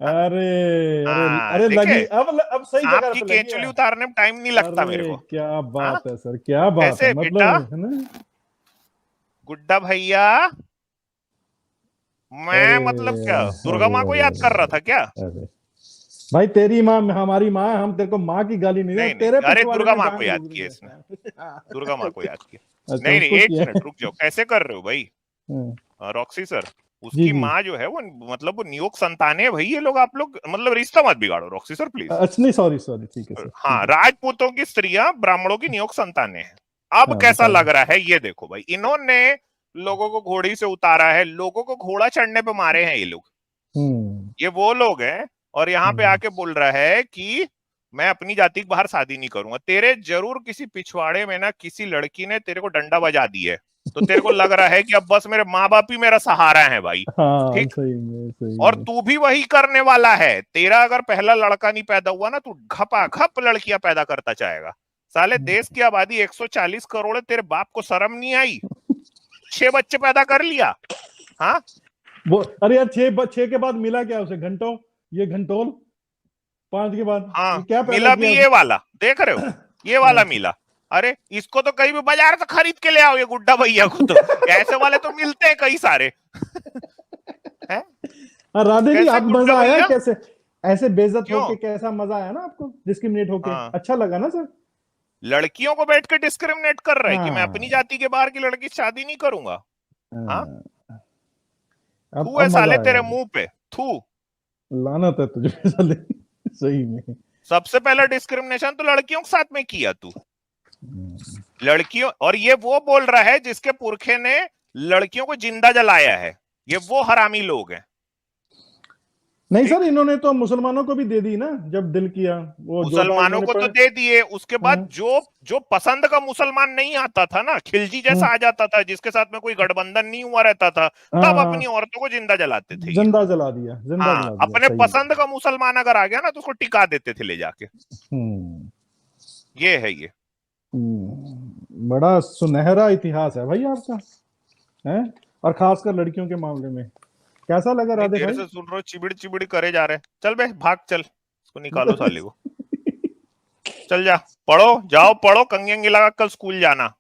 अरे लगी, अब सही जगह आपकी केंचुली उतारने में टाइम नहीं लगता मेरे को। क्या बात है सर, क्या बात है, मतलब है ना गुड्डा भैया। मैं मतलब क्या दुर्गा माँ को याद कर रहा था क्या? भाई तेरी माँ हमारी माँ, हम तेरे को माँ की गाली नहीं दे, नहीं तेरे नहीं, अरे पिछवाड़े दुर्गा में माँ जान को याद डूब रही किया है। इसने, दुर्गा माँ को याद किया। अच्छा, नहीं नहीं, उसको एक किया मिनट रुक जाओ, कैसे कर रहे हो भाई रॉक्सी सर? जी उसकी जी। माँ जो है वो मतलब वो नियोग संतान है भाई, ये लोग आप लोग मतलब रिश्ता मत बिगाड़ो रॉक्सी सर प्लीज। अच्छा नहीं, सॉरी सॉरी, ठीक है सर, हाँ, ठीक है। राजपूतों की स्त्रियां ब्राह्मणों की नियोग संतानें हैं। अब हाँ कैसा बताओ। लग रहा है ये देखो भाई, इन्होंने लोगों को घोड़ी से उतारा है, लोगों को घोड़ा चढ़ने पे मारे हैं ये लोग। ये वो लोग हैं, और यहाँ पे आके बोल रहा है कि मैं अपनी जाति के बाहर शादी नहीं करूंगा। तेरे जरूर किसी पिछवाड़े में ना किसी लड़की ने तेरे को डंडा बजा दी है, तो तेरे को लग रहा है कि अब बस मेरे माँ बाप ही मेरा सहारा है भाई। हाँ ठीक, सही में, सही और में। तू भी वही करने वाला है। तेरा अगर पहला लड़का नहीं पैदा हुआ ना, तू घपा घप लड़कियां पैदा करता जाएगा। साले देश की आबादी 140 करोड़ है, तेरे बाप को शर्म नहीं आई? 6 बच्चे पैदा कर लिया। हाँ वो अरे यार, 6 के बाद मिला क्या उसे? घंटों, ये घंटोल 5 के बाद हाँ, ये क्या पैदा मिला भी किया ये उसे? वाला, देख रहे हो, ये वाला मिला। अरे इसको तो कहीं भी बाजार से खरीद के ले आओ, ये गुड्डा भैया को तो ऐसे वाले तो मिलते हैं कई सारे हैं? राधे जी, कैसे आप गुड्डा मजा आया भैया? कैसे? ऐसे बेइज्जत क्यों? होके कैसा मजा आया ना आपको? डिस्क्रिमिनेट होके हाँ, अच्छा लगा ना सर? लड़कियों को बैठ के डिस्क्रिमिनेट कर रहा है कि मैं हाँ अपनी जाति के बाहर की लड़की से शादी नहीं करूंगा। हाँ, थू है अब मजा साले तेरे आया। मुंह पे, थू। लानत है तुझे साले, सही में। सबसे पहला डिस्क्रिमिनेशन तो लड़कियों के साथ में किया तू, लड़कियों। और ये वो बोल रहा है जिसके पुरखे ने लड़कियों को जिंदा जलाया है, ये वो हरामी लोग हैं। नहीं ठीक? सर, इन्होंने तो मुसलमानों को भी दे दी ना, जब दिल किया वो जोधा मुसलमानों इन्होंने को तो दे दिए, उसके बाद हाँ। जो जो पसंद का मुसलमान नहीं आता था ना, खिलजी जैसा आ जाता था जिसके साथ में कोई गठबंधन नहीं हुआ रहता था, हाँ, तब हाँ, अपनी औरतों को जिंदा जलाते थे ये। जिंदा जला दिया, जिंदा हाँ, जला दिया, अपने सही पसंद का मुसलमान अगर आ गया ना तो उसको टिका देते थे ले जाके। ये है ये। बड़ा सुनहरा इतिहास है भाई आपका, है? और खासकर लड़कियों के मामले में। कैसा लगा नहीं, राधे देर भाई? से सुन रहे हो, चिबिड़ चिबिड़ करे जा रहे। चल बे भाग, चल इसको निकालो साले को, चल जा, पढ़ो, जाओ पढ़ो, कंगी अंगी लगा, कल स्कूल जाना।